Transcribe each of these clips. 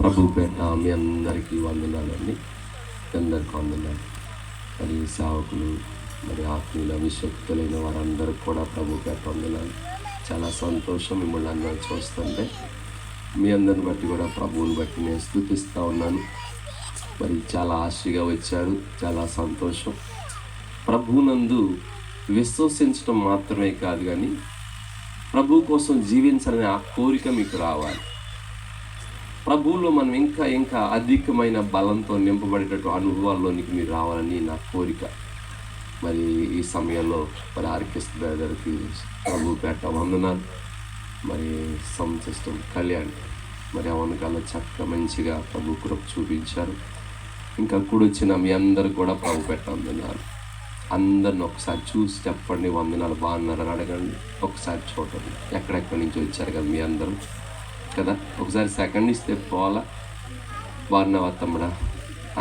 ప్రభు పేట మీ అందరికీ వందనాలండి. అందరికీ వందనాలు. మరి సేవకులు, మరి ఆత్మీయుల అభిషక్తులైన వారందరికీ కూడా ప్రభు పేట వందనాలు. చాలా సంతోషం మిమ్మల్ని అందరూ చూస్తుంటే. మీ అందరిని బట్టి కూడా ప్రభువుని బట్టి నేను స్తుతిస్తూ ఉన్నాను. మరి చాలా ఆశగా వచ్చారు, చాలా సంతోషం. ప్రభువునందు విశ్వసించడం మాత్రమే కాదు, కానీ ప్రభు కోసం జీవించాలనే ఆ కోరిక మీకు రావాలి. ప్రభువులో మనం ఇంకా ఇంకా అధికమైన బలంతో నింపబడేటట్టు అనుభవాల్లోనికి మీరు రావాలని నా కోరిక. మరి ఈ సమయంలో మరి ఆర్కెస్ట్రా బ్రదర్కి ప్రభు పేట వందనాలు. మరి సౌండ్ సిస్టమ్ కళ్యాణ్ మరి అవనకాల చక్కగా మంచిగా ప్రభు కృప చూపించారు. ఇంకా కూడొచ్చిన మీ అందరు కూడా ప్రభు పేట వందనాలు. అందరిని ఒకసారి చూసి చెప్పండి, వందనాలు బాగున్నారని అడగండి. ఒకసారి చూడండి, ఎక్కడెక్కడి నుంచి వచ్చారు కదా మీ అందరూ కదా. ఒకసారి సెకండ్ ఇస్తే పోవాలా. బాగున్నావా తమ్ముడా,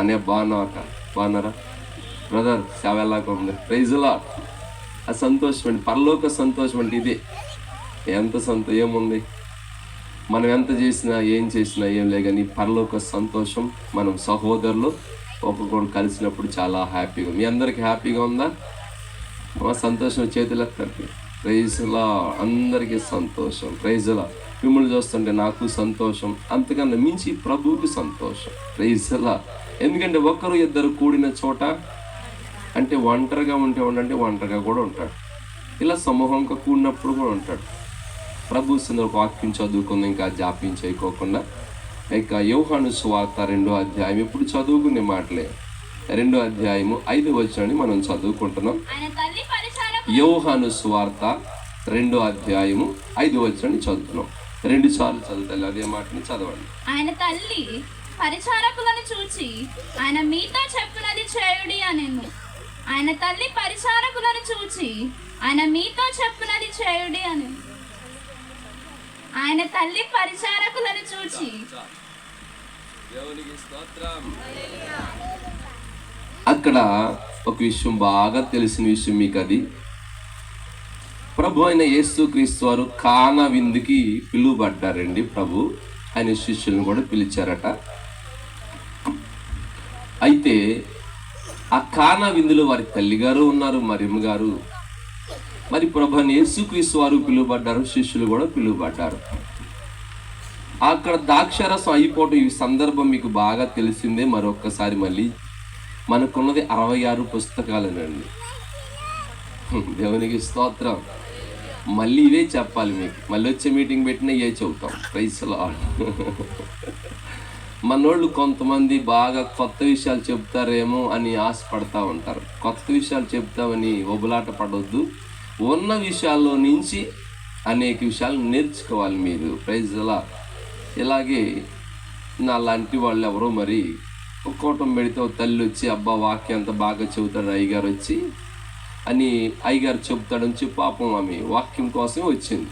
అనే బాగున్నావాక, బాగున్నారా బ్రదర్, సేవ ఎలాగా ఉంది? ప్రైజ్లా. ఆ సంతోషం అండి, పరలోక సంతోషం అంటే ఇదే. ఏముంది, మనం ఎంత చేసినా ఏం చేసినా ఏం లే, కానీ పరలోక సంతోషం మనం సహోదరులు ఒక్కొక్కరు కలిసినప్పుడు చాలా హ్యాపీగా. మీ అందరికీ హ్యాపీగా ఉందా? సంతోషం చేతులు ఎత్తండి. ప్రైజ్లా. అందరికీ సంతోషం. ప్రైజ్లా. మిమ్మల్ని చూస్తుంటే నాకు సంతోషం, అంతకన్నా మించి ప్రభువుకి సంతోషం. ప్రైజ్లా. ఎందుకంటే ఒకరు ఇద్దరు కూడిన చోట అంటే ఒంటరిగా ఉంటే ఒంటరిగా కూడా ఉంటాడు, ఇలా సమూహంగా కూడినప్పుడు కూడా ఉంటాడు. ప్రభు సందర్భ వాక్యం చదువుకుందాం, ఇంకా జాప్యం చేయకోకుండా. ఇక యోహాను సువార్త 2వ అధ్యాయం, ఇప్పుడు చదువుకునే మాటలే. 2వ అధ్యాయము 5వ వచనాన్ని మనం చదువుకుంటున్నాం. యోహాను సువార్త 2వ అధ్యాయము 5వ వచనాన్ని చదువుతున్నాం. 2 సార్లు చదువుతారు, అదే మాటని చదవండి. ఆయన తల్లి పరిచారకులను చూచి ఆయన మీతో చెప్పినది చేయుడి అనెను. ఆయన తల్లి పరిచారకులను చూచి ఆయన మీతో చెప్పినది చేయుడి అనెను. ఆయన తల్లి పరిచారకులను చూచి. అక్కడ ఒక విషయం బాగా తెలిసిన విషయం మీకు. అది ప్రభు అయిన యేసుక్రీస్తు వారు కానా విందుకి పిలువబడ్డారండి. ప్రభు ఆయన శిష్యులను కూడా పిలిచారట. అయితే ఆ కానా విందులో వారి తల్లిగారు ఉన్నారు, మరియమ్మ గారు. మరి ప్రభు అయిన యేసుక్రీస్తు వారు పిలువబడ్డారు, శిష్యులు కూడా పిలువబడ్డారు. అక్కడ ద్రాక్షారసం అయిపోవటం ఈ సందర్భం మీకు బాగా తెలిసిందే. మరొక్కసారి మళ్ళీ మనకున్నది 66 పుస్తకాలేనండి. దేవునికి స్తోత్రం. మళ్ళీ ఇవే చెప్పాలి మీకు. మళ్ళీ వచ్చే మీటింగ్ పెట్టినా ఇవే చెబుతాం. Praise lord. మనోళ్ళు కొంతమంది బాగా కొత్త విషయాలు చెప్తారేమో అని ఆశపడతా ఉంటారు. కొత్త విషయాలు చెప్తామని ఒబులాట పడవద్దు. ఉన్న విషయాల్లో నుంచి అనేక విషయాలు నేర్చుకోవాలి మీరు. Praise lord. ఇలాగే నా లాంటి వాళ్ళు ఎవరో మరి ఒక్కోటం పెడితే తల్లి వచ్చి, అబ్బా వాక్యం అంత బాగా చెబుతాడు అయ్యగారు వచ్చి అని అయ్యగారు చెబుతాడని చెప్పి పాపం ఆమె వాక్యం కోసమే వచ్చింది.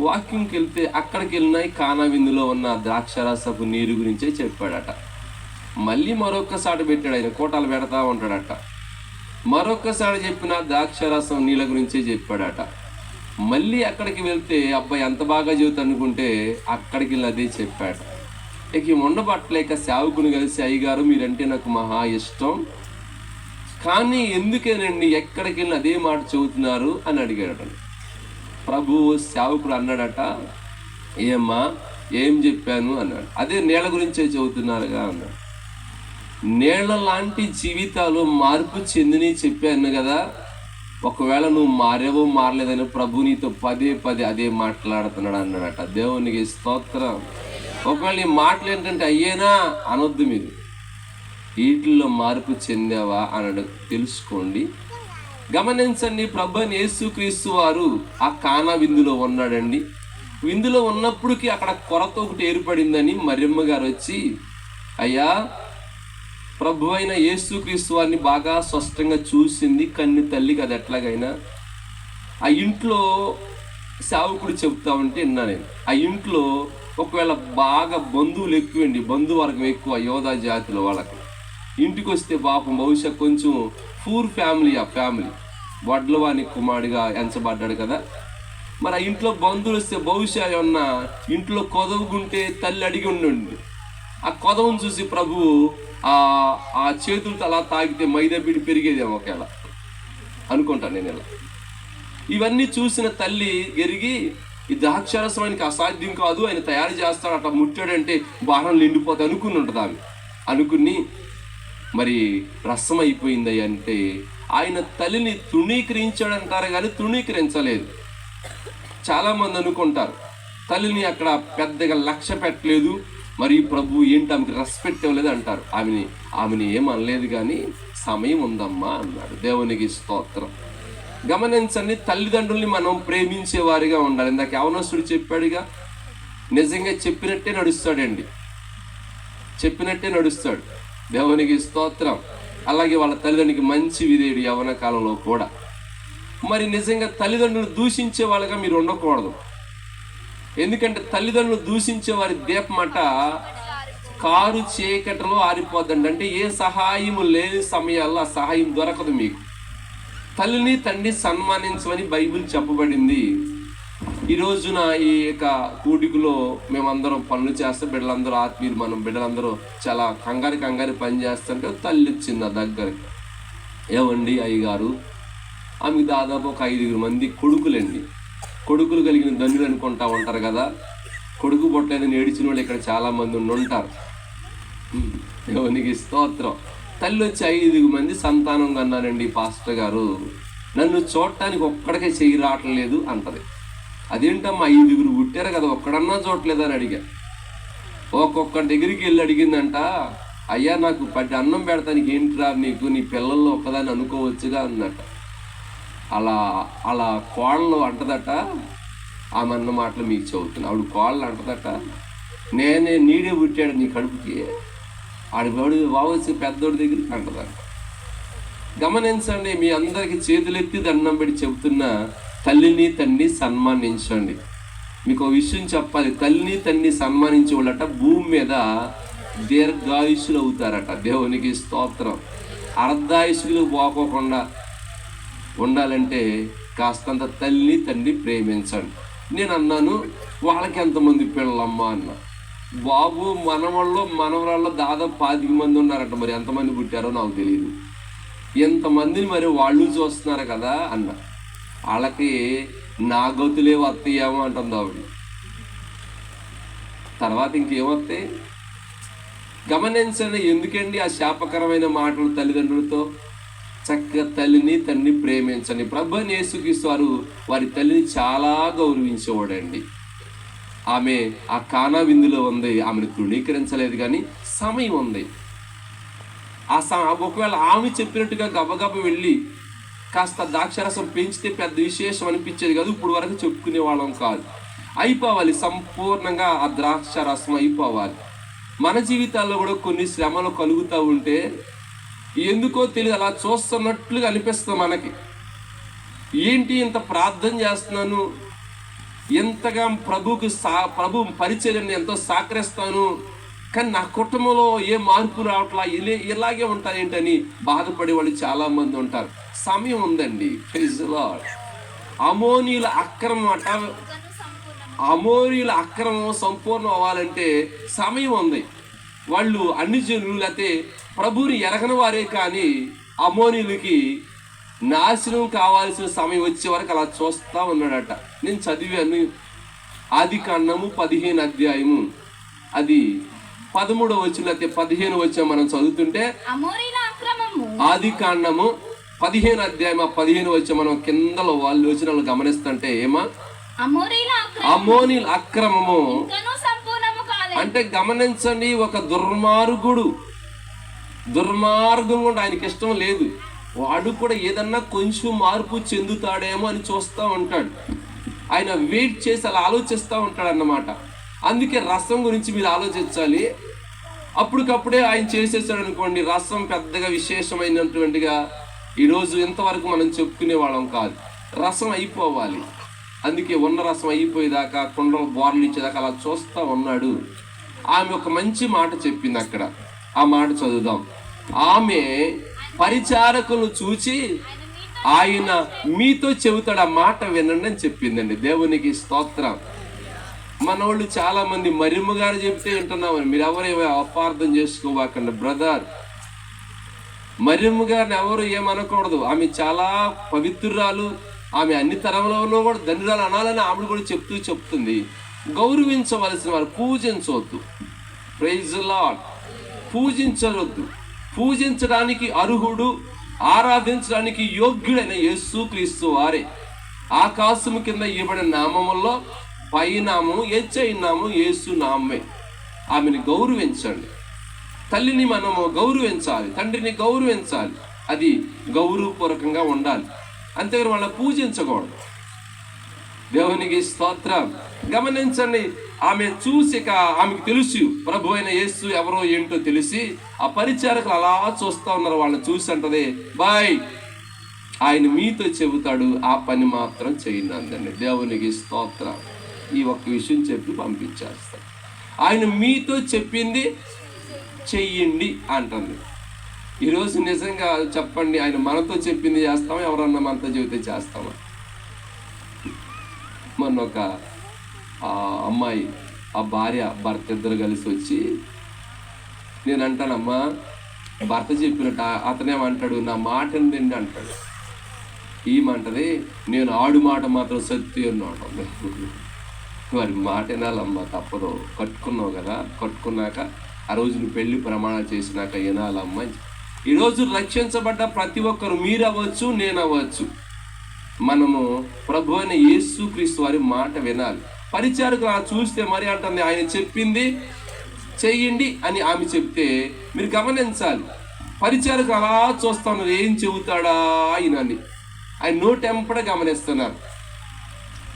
వాక్యంకి వెళ్తే అక్కడికి వెళ్ళినాయి కానా విందులో ఉన్న ద్రాక్షారసపు నీరు గురించే చెప్పాడట. మళ్ళీ మరొక్కసారి పెట్టాడు, ఆయన కోటాలు పెడతా ఉంటాడట. మరొక్కసారి చెప్పిన ద్రాక్షారసం నీళ్ళ గురించే చెప్పాడట. మళ్ళీ అక్కడికి వెళ్తే అబ్బాయి ఎంత బాగా చెబుతా అనుకుంటే అక్కడికి వెళ్ళి అదే చెప్పాడు. ఇక ఉండబట్టలేక సేవకుని కలిసి, అయ్యగారు మీరంటే నాకు మహా ఇష్టం, కానీ ఎందుకేనండి ఎక్కడికి వెళ్ళి అదే మాట చెబుతున్నారు అని అడిగాడట. ప్రభు సేవకుడు అన్నాడట, ఏమ్మా ఏం చెప్పాను అన్నాడు. అదే నీళ్ళ గురించే చెబుతున్నారుగా అన్నాడు. నీళ్ళ లాంటి జీవితాలు మార్పు చెందిని చెప్పాను కదా. ఒకవేళ నువ్వు మారేవో మారలేదని ప్రభు నీతో పదే అదే మాట్లాడుతున్నాడు అన్నాడట. దేవునికి స్తోత్రం. ఒకవేళ నీ మాటలు ఏంటంటే అయ్యేనా అనొద్దు, మీరు వీటిల్లో మార్పు చెందావా అని తెలుసుకోండి. గమనించండి, ప్రభు యేసుక్రీస్తు వారు ఆ కానా విందులో ఉన్నాడండి. విందులో ఉన్నప్పటికీ అక్కడ కొరత ఒకటి ఏర్పడిందని మరియమ్మ గారు వచ్చి, అయ్యా ప్రభు అయిన యేసుక్రీస్తు వారిని బాగా స్పష్టంగా చూసింది కన్ను తల్లికి. అది ఎట్లాగైనా ఆ ఇంట్లో సేవకుడు చెప్తా ఉంటే విన్నా నేను. ఆ ఇంట్లో ఒకవేళ బాగా బంధువులు ఎక్కువండి, బంధువర్గం ఎక్కువ యోధా జాతిలో వాళ్ళకి. ఇంటికి వస్తే పాపం బహుశా కొంచెం పూర్ ఫ్యామిలీ, ఆ ఫ్యామిలీ వడ్లవాని కుమారుడిగా ఎంచబడ్డాడు కదా. మరి ఆ ఇంట్లో బంధువులు వస్తే బహుశా ఏమన్నా ఇంట్లో కొదవుకుంటే తల్లి అడిగి ఉండండి, ఆ కొదవను చూసి ప్రభువు ఆ చేతులతో అలా తాగితే మైదా పిండి పెరిగేదేమో ఒకవేళ అనుకుంటాను నేను. ఇలా ఇవన్నీ చూసిన తల్లి ఎరిగి ఈ ద్రాక్షారసం ఆయనకి అసాధ్యం కాదు, ఆయన తయారు చేస్తాడు, అట్లా ముట్టాడంటే భారం నిండిపోతే అనుకుని ఉంటుంది ఆమె. అనుకుని మరి రసం అయిపోయింది అంటే ఆయన తల్లిని తృణీకరించాడు అంటారు కానీ తృణీకరించలేదు. చాలామంది అనుకుంటారు తల్లిని అక్కడ పెద్దగా లక్ష్య పెట్టలేదు, మరి ప్రభు ఏంటి ఆమెకి రెస్పెక్ట్ ఇవ్వలేదు అంటారు. ఆమెని ఏమనలేదు కానీ సమయం ఉందమ్మా అన్నాడు. దేవునికి స్తోత్రం. గమనించండి, తల్లిదండ్రుల్ని మనం ప్రేమించేవారిగా ఉండాలి. ఇందాక యవనస్తుడు చెప్పాడుగా, నిజంగా చెప్పినట్టే నడుస్తాడండి, చెప్పినట్టే నడుస్తాడు. దేవునికి స్తోత్రం. అలాగే వాళ్ళ తల్లిదండ్రులకి మంచి విధేయుడు యవన కాలంలో కూడా. మరి నిజంగా తల్లిదండ్రులు దూషించే వాళ్ళగా మీరు ఉండకూడదు. ఎందుకంటే తల్లిదండ్రులు దూషించే వారి దీపమట కారు చీకటిలో ఆరిపోద్దండి. అంటే ఏ సహాయం లేని సమయాల్లో ఆ సహాయం దొరకదు మీకు. తల్లిని తండ్రి సన్మానించమని బైబిల్ చెప్పబడింది. ఈ రోజున ఈ యొక్క కూడికలో మేమందరం పనులు చేస్తే బిడ్డలందరూ ఆత్మీయులు, మనం బిడ్డలందరూ చాలా కంగారు పని చేస్తుంటే తల్లి వచ్చింది దగ్గరికి. ఏమండి అయ్యగారు, ఆమెకు దాదాపు ఒక 5 మంది కొడుకులండి. కొడుకులు కలిగిన ధనులు అనుకుంటా ఉంటారు కదా. కొడుకు పొట్టలేదని ఏడిచిన వాళ్ళు ఇక్కడ చాలామంది ఉంటారు. దేవునికి స్తోత్రం. తల్లి వచ్చి 5 మంది సంతానం కన్నానండి పాస్టర్ గారు, నన్ను చూడటానికి ఒక్కడికే చెయ్యి రావట్లేదు అంటది. అదేంటమ్మా 5 పుట్టారు కదా, ఒక్కడన్నా చూడలేదని అడిగా. ఒక్కొక్కరి దగ్గరికి వెళ్ళి అడిగిందంట, అయ్యా నాకు అన్నం పెడతానికి ఏంటిరా నీకు, నీ పిల్లల్లో ఒక్కదాన్ని అనుకోవచ్చుగా అన్నట్ట. అలా కోళ్ళలో అంటదట. ఆమె అన్న మాటలు మీకు చెబుతున్నా. ఆవిడ కోళ్ళు అంటదట, నీడే పుట్టాడు నీ కడుపుకి, ఆడివాడు వావచ్చు పెద్దోడి దగ్గరికి అంటదట. గమనించండి, మీ అందరికీ చేతులెత్తి దండం పెట్టి చెబుతున్నా, తల్లిని తండ్రిని సన్మానించండి. మీకు ఒక విషయం చెప్పాలి, తల్లిని తండ్రిని సన్మానించే వాళ్ళట భూమి మీద దీర్ఘాయుషులు అవుతారట. దేవునికి స్తోత్రం. అర్ధాయుషులు పోకోకుండా ఉండాలంటే కాస్తంత తల్లిని తండ్రి ప్రేమించండి. నేను అన్నాను, వాళ్ళకి ఎంతమంది పిల్లలమ్మా అన్న. బాబు మనవరాళ్ళు దాదాపు 25 మంది ఉన్నారట. మరి ఎంతమంది పుట్టారో నాకు తెలియదు. ఎంతమందిని మరి వాళ్ళు చూస్తున్నారు కదా అన్న. వాళ్ళకి నా గతులే వస్తాయేమో అంటుంది ఆవిడ. తర్వాత ఇంకేమొస్తాయి? గమనించండి, ఎందుకండి ఆ శాపకరమైన మాటలు తల్లిదండ్రులతో? చక్కగా తల్లిని తండ్రిని ప్రేమించండి. ప్రభువైన యేసుక్రీస్తు వారు వారి తల్లిని చాలా గౌరవించేవాడండి. ఆమె ఆ కానా విందులో ఉంది, ఆమెను తృణీకరించలేదు కానీ సమయం ఉంది. ఒకవేళ ఆమె చెప్పినట్టుగా గబగబ వెళ్ళి కాస్త ద్రాక్షరసం పెంచితే పెద్ద విశేషం అనిపించేది కాదు. ఇప్పుడు వరకు చెప్పుకునే వాళ్ళం కాదు. అయిపోవాలి, సంపూర్ణంగా ఆ ద్రాక్షరసం అయిపోవాలి. మన జీవితాల్లో కూడా కొన్ని శ్రమలు కలుగుతూ ఉంటే ఎందుకో తెలియదు, అలా చూస్తున్నట్లుగా అనిపిస్తుంది మనకి. ఏంటి ఇంత ప్రార్థన చేస్తున్నాను, ఎంతగా ప్రభు పరిచర్యని ఎంతో సహకరిస్తాను, కానీ నా కుటుంబంలో ఏ మార్పు రావట్లా, ఇలాగే ఉంటాయేంటని బాధపడే వాళ్ళు చాలామంది ఉంటారు. సమయం ఉందండి. Praise the lord. అమోనీయుల అక్రమం సంపూర్ణం అవ్వాలంటే సమయం ఉంది. వాళ్ళు అన్ని జనులు లేకపోతే ప్రభువుని ఎరగని వారే, కానీ అమోనీయులకి నాశనం కావాల్సిన సమయం వచ్చే వరకు అలా చూస్తూ ఉన్నాడట. నేను చదివాను, ఆదికాండము 15వ అధ్యాయము అది 13వ వచనం లేకపోతే 15వ వచనం మనం చదువుతుంటే, ఆదికాండము 15వ అధ్యాయం 15వ వచనం మనం కిందలో వాళ్ళు వచనాలు గమనిస్తుంటే ఏమా, అమోనీయుల అక్రమము అంటే గమనించండి, ఒక దుర్మార్గం కూడా ఆయనకి ఇష్టం లేదు. వాడు కూడా ఏదన్నా కొంచెం మార్పు చెందుతాడేమో అని చూస్తూ ఉంటాడు. ఆయన వెయిట్ చేసి అలా ఆలోచిస్తూ ఉంటాడు అన్నమాట. అందుకే రసం గురించి మీరు ఆలోచించాలి. అప్పటికప్పుడే ఆయన చేసేసాడు అనుకోండి, రసం పెద్దగా విశేషమైనటువంటిగా ఈరోజు ఇంతవరకు మనం చెప్పుకునే వాళ్ళం కాదు. రసం అయిపోవాలి. అందుకే ఉన్న రసం అయిపోయేదాకా కుండలు బోర్లు ఇచ్చేదాకా అలా చూస్తూ ఉన్నాడు. ఆమె ఒక మంచి మాట చెప్పింది అక్కడ, ఆ మాట చదువుదాం. ఆమె పరిచారకులను చూచి ఆయన మీతో చెబుతాడు, ఆ మాట వినండి అని చెప్పిందండి. దేవునికి స్తోత్రం. మన వాళ్ళు చాలా మంది మరియమ్మ గారు చెప్తే వింటున్నామని మీరు ఎవరు అపార్థం చేసుకోవాకండి బ్రదర్. మరియమ్మ గారిని ఎవరు ఏమనకూడదు. ఆమె చాలా పవిత్రురాలు, ఆమె అన్ని తరంలో కూడా ధన్యురాలు అనాలని ఆమె కూడా చెప్తుంది. గౌరవించవలసిన వారు, పూజించవద్దు. Praise lord. పూజించవద్దు. పూజించడానికి అర్హుడు, ఆరాధించడానికి యోగ్యుడైన యేసుక్రీస్తు వారే. ఆకాశము కింద ఇవ్వబడిన నామముల్లో పై నామము హెచ్చైన నామము యేసు నామే. ఆమెను గౌరవించండి. తల్లిని మనము గౌరవించాలి, తండ్రిని గౌరవించాలి. అది గౌరవపూర్వకంగా ఉండాలి, అంతేగాని వాళ్ళని పూజించకూడదు. దేవునికి స్తోత్రం. గమనించండి, ఆమె చూసి ఆమెకు తెలుసు ప్రభు అయిన యేసు ఎవరో ఏంటో తెలిసి ఆ పరిచారకులు అలా చూస్తూ ఉన్నారు. వాళ్ళని చూసి అంటది, బాయ్ ఆయన మీతో చెబుతాడు, ఆ పని మాత్రం చేయండి అందండి. దేవునికి స్తోత్రం. ఈ ఒక్క విషయం చెప్పి పంపించేస్తాడు. ఆయన మీతో చెప్పింది చెయ్యండి అంటుంది. ఈరోజు నిజంగా చెప్పండి, ఆయన మనతో చెప్పింది చేస్తామా, ఎవరన్నా మనతో చెబితే చేస్తామా? మొన్న ఒక అమ్మాయి, ఆ భార్య భర్త ఇద్దరు కలిసి వచ్చి, నేను అంటానమ్మా భర్త చెప్పినట్టు, అతనేమంటాడు నా మాట ఏంటండి అంటాడు. ఈమంటది నేను ఆడు మాట మాత్రం సత్యం అన్నాడు. వారి మాట వినాలమ్మా, తప్పదు. కట్టుకున్నావు కదా, కట్టుకున్నాక ఆ రోజు నువ్వు పెళ్లి ప్రమాణాలు చేసినాక వినాలమ్మా. ఈరోజు రక్షించబడ్డ ప్రతి ఒక్కరు, మీరు అవ్వచ్చు, నేను అవ్వచ్చు, మనము ప్రభు అయిన యేసుక్రీస్తు వారి మాట వినాలి. పరిచారకులు అలా చూస్తే మరి అంటుంది ఆయన చెప్పింది చెయ్యండి అని ఆమె చెప్తే మీరు గమనించాలి. పరిచారకులు అలా చూస్తున్నారు, ఏం చెబుతాడా ఆయనని. ఆయన నోటెంపడ గమనిస్తున్నారు.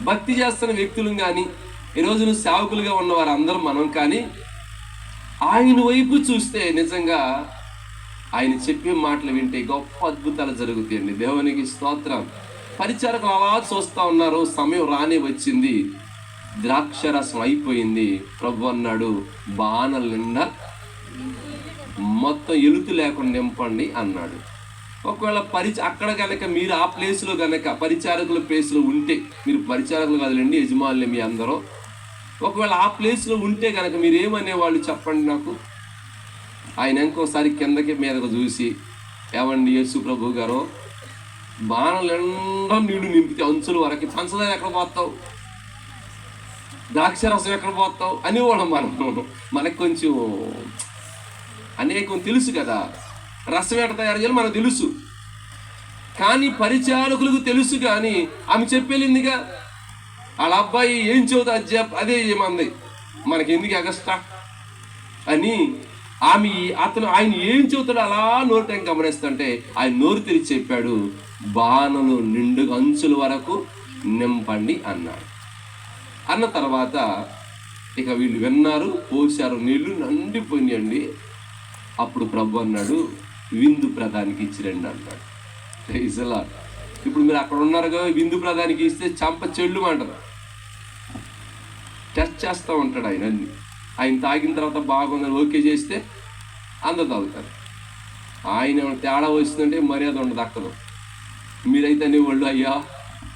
భక్తి చేస్తున్న వ్యక్తులు కానీ, ఈరోజు నువ్వు సేవకులుగా ఉన్నవారు అందరూ మనం కానీ ఆయన వైపు చూస్తే నిజంగా ఆయన చెప్పే మాటలు వింటే గొప్ప అద్భుతాలు జరుగుతాయండి. దేవునికి స్తోత్రం. పరిచారకులు అలా చూస్తూ ఉన్నారు. సమయం రానే వచ్చింది, ద్రాక్షరసం అయిపోయింది. ప్రభు అన్నాడు బాణల నిండా మొత్తం ఎలుతు లేకుండా నింపండి అన్నాడు. ఒకవేళ అక్కడ కనుక మీరు ఆ ప్లేస్లో కనుక పరిచారకుల ప్లేస్లో ఉంటే, మీరు పరిచారకులు కదలండి, యజమానులే మీ అందరూ, ఒకవేళ ఆ ప్లేస్లో ఉంటే కనుక మీరు ఏమనేవాళ్ళు చెప్పండి నాకు. ఆయన ఇంకోసారి కిందకి మీదకు చూసి, ఏమండి యేసు ప్రభు గారు, బాణలు ఎండా నీళ్లు నింపితే అంచుల వరకు పంచదార ఎక్కడ పోతావు, ద్రాక్షరసం ఎక్కడ పోతావు అనేవాళ్ళం మనకు కొంచెం అనేకం తెలుసు కదా, రసం ఎట్ట తయారు చేయాలి మనకు తెలుసు. కానీ పరిచారకులకు తెలుసు. కానీ ఆమె చెప్పేలిందిగా, వాళ్ళ అబ్బాయి ఏం చెబుతా అదే ఏమంది, మనకి ఎందుకు ఎగస్ట్రా అని ఆయన ఏం చెబుతాడో అలా నోరు టైం గమనిస్తుంటే ఆయన నోరు తెరిచి చెప్పాడు, బాణలు నిండు అంచుల వరకు నింపండి అన్నాడు. అన్న తర్వాత ఇక వీళ్ళు విన్నారు, పోసారు, నీళ్లు నిండిపోయినాయండి. అప్పుడు ప్రభు అన్నాడు విందు ప్రధానికి ఇచ్చిరండి అన్నాడు. ఇప్పుడు మీరు అక్కడ ఉన్నారు కదా, విందు ప్రధానికి ఇస్తే చంప చెల్లు అంటారు. టెస్ట్ చేస్తూ ఉంటాడు ఆయన అన్ని. ఆయన తాగిన తర్వాత బాగుందని ఓకే చేస్తే అందరు తాగుతారు. ఆయన తేడా వస్తుందంటే మర్యాద ఉండదు అక్కడ. మీరైతే అనేవాళ్ళు, అయ్యా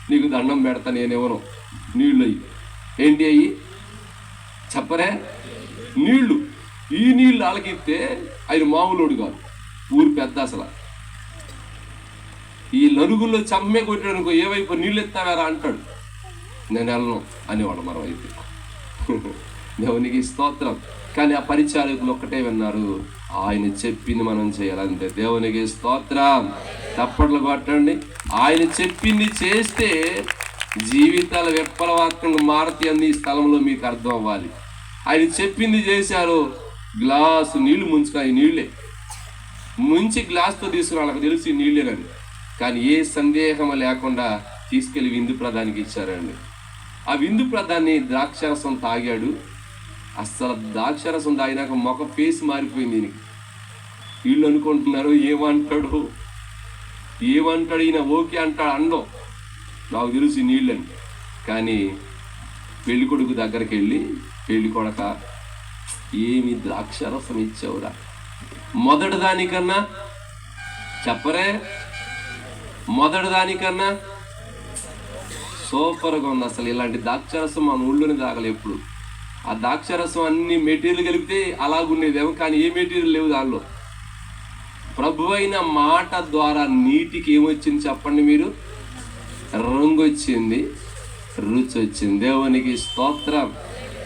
నీకు దండం పెడతా, నేనెవరో నీళ్ళు అయ్యి ఏంటి అయ్యి చెప్పరే నీళ్లు. ఈ నీళ్ళు అలకిస్తే ఆయన మామూలుడు కాదు, ఊరు పెద్ద. అసలు ఈ నలుగుల్లో చమ్మే కొట్టాడనుకో, ఏ వైపు నీళ్ళు ఎత్తావారా అంటాడు. నేను వెళ్ళను అనేవాడు మనం అయితే. దేవునికి స్తోత్రం. కానీ ఆ పరిచారకులు ఒక్కటే విన్నారు, ఆయన చెప్పింది మనం చేయాలంటే. దేవునికి స్తోత్రం. తప్పట్లు కొట్టండి. ఆయన చెప్పింది చేస్తే జీవితాల విప్లవాత్మకంగా మారుతాయి అన్ని ఈ స్థలంలో మీకు అర్థం అవ్వాలి. ఆయన చెప్పింది చేశారు. గ్లాసు నీళ్లు ముంచుకొని నీళ్ళే ముంచి గ్లాస్తో తీసుకుని వాళ్ళకి తెలిసి నీళ్ళేనని. కానీ ఏ సందేహం లేకుండా తీసుకెళ్లి విందు ప్రధానికి ఇచ్చారండి. ఆ విందు ప్రధాన్ని ద్రాక్షరసం తాగాడు. అస్సలు ద్రాక్షరసం తాగినాక మొక్క ఫేస్ మారిపోయింది. దీనికి వీళ్ళు అనుకుంటున్నారు ఏమంటాడు ఈయన ఓకే అంటాడు. అండం నాకు తెలిసి నీళ్ళని. కానీ పెళ్లి కొడుకు దగ్గరికి వెళ్ళి, పెళ్లి కొడక ఏమి ద్రాక్షరసం ఇచ్చావురా, మొదటి దానికన్నా చెప్పరే, మొదటి దానికన్నా సూపర్గా ఉంది. అసలు ఇలాంటి ద్రాక్షరసం మన ఊళ్ళోనే తాగలే ఎప్పుడు. ఆ ద్రాక్షరసం అన్ని మెటీరియల్ కలిపితే అలాగుండేదేమో, కానీ ఏ మెటీరియల్ లేవు దానిలో. ప్రభు అయిన మాట ద్వారా నీటికి ఏమొచ్చింది చెప్పండి మీరు? రంగు వచ్చింది, రుచి వచ్చింది. దేవునికి స్తోత్రం.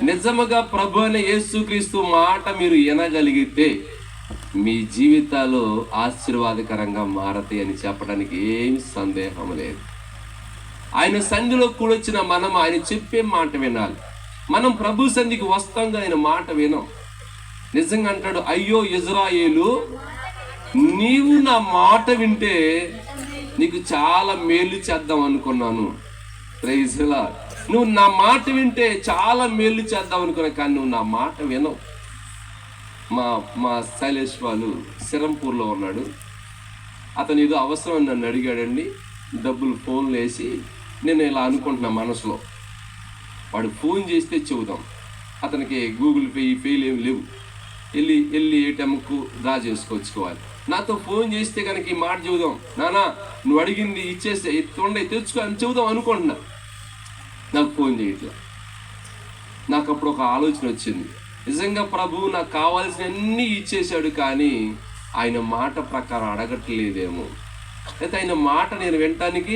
నిజముగా ప్రభు అయిన యేసుక్రీస్తు మాట మీరు వినగలిగితే మీ జీవితాలు ఆశీర్వాదకరంగా మారతాయి అని చెప్పడానికి ఏమి సందేహం లేదు. ఆయన సన్నిధిలో కూడొచ్చిన మనం ఆయన చెప్పే మాట వినాలి. మనం ప్రభు సన్నిధికి వస్తాం, ఆయన మాట వినం. నిజంగా అంటాడు, అయ్యో ఇజ్రాయేలు, నీవు నా మాట వింటే నీకు చాలా మేలు చేద్దాం అనుకున్నాను. Praise the lord. నువ్వు నా మాట వింటే చాలా మేలు చేద్దాం అనుకున్నా, కానీ నువ్వు నా మాట వినవు. మా శైలేష్ వాళ్ళు సిరంపూర్లో ఉన్నాడు. అతను ఏదో అవసరం నన్ను అడిగాడండి, డబ్బులు ఫోన్లు వేసి. నేను ఇలా అనుకుంటున్నా మనసులో, వాడు ఫోన్ చేస్తే చెబుదాం. అతనికి గూగుల్ పే పేలు ఏమి లేవు, వెళ్ళి ఏటీఎంకు డ్రా చేసుకోవచ్చుకోవాలి. నాతో ఫోన్ చేస్తే కనుక ఈ మాట చెబుదాం, నానా నువ్వు అడిగింది ఇచ్చేస్తే ఎత్తుండే తెచ్చుకో అని చెబుదాం అనుకుంటున్నా. నాకు ఫోన్ చేయట్లా. నాకు అప్పుడు ఒక ఆలోచన వచ్చింది, నిజంగా ప్రభువు నాకు కావాల్సినవన్నీ ఇచ్చేశాడు, కానీ ఆయన మాట ప్రకారం అడగట్లేదేమో, అయితే ఆయన మాట నేను వినటానికి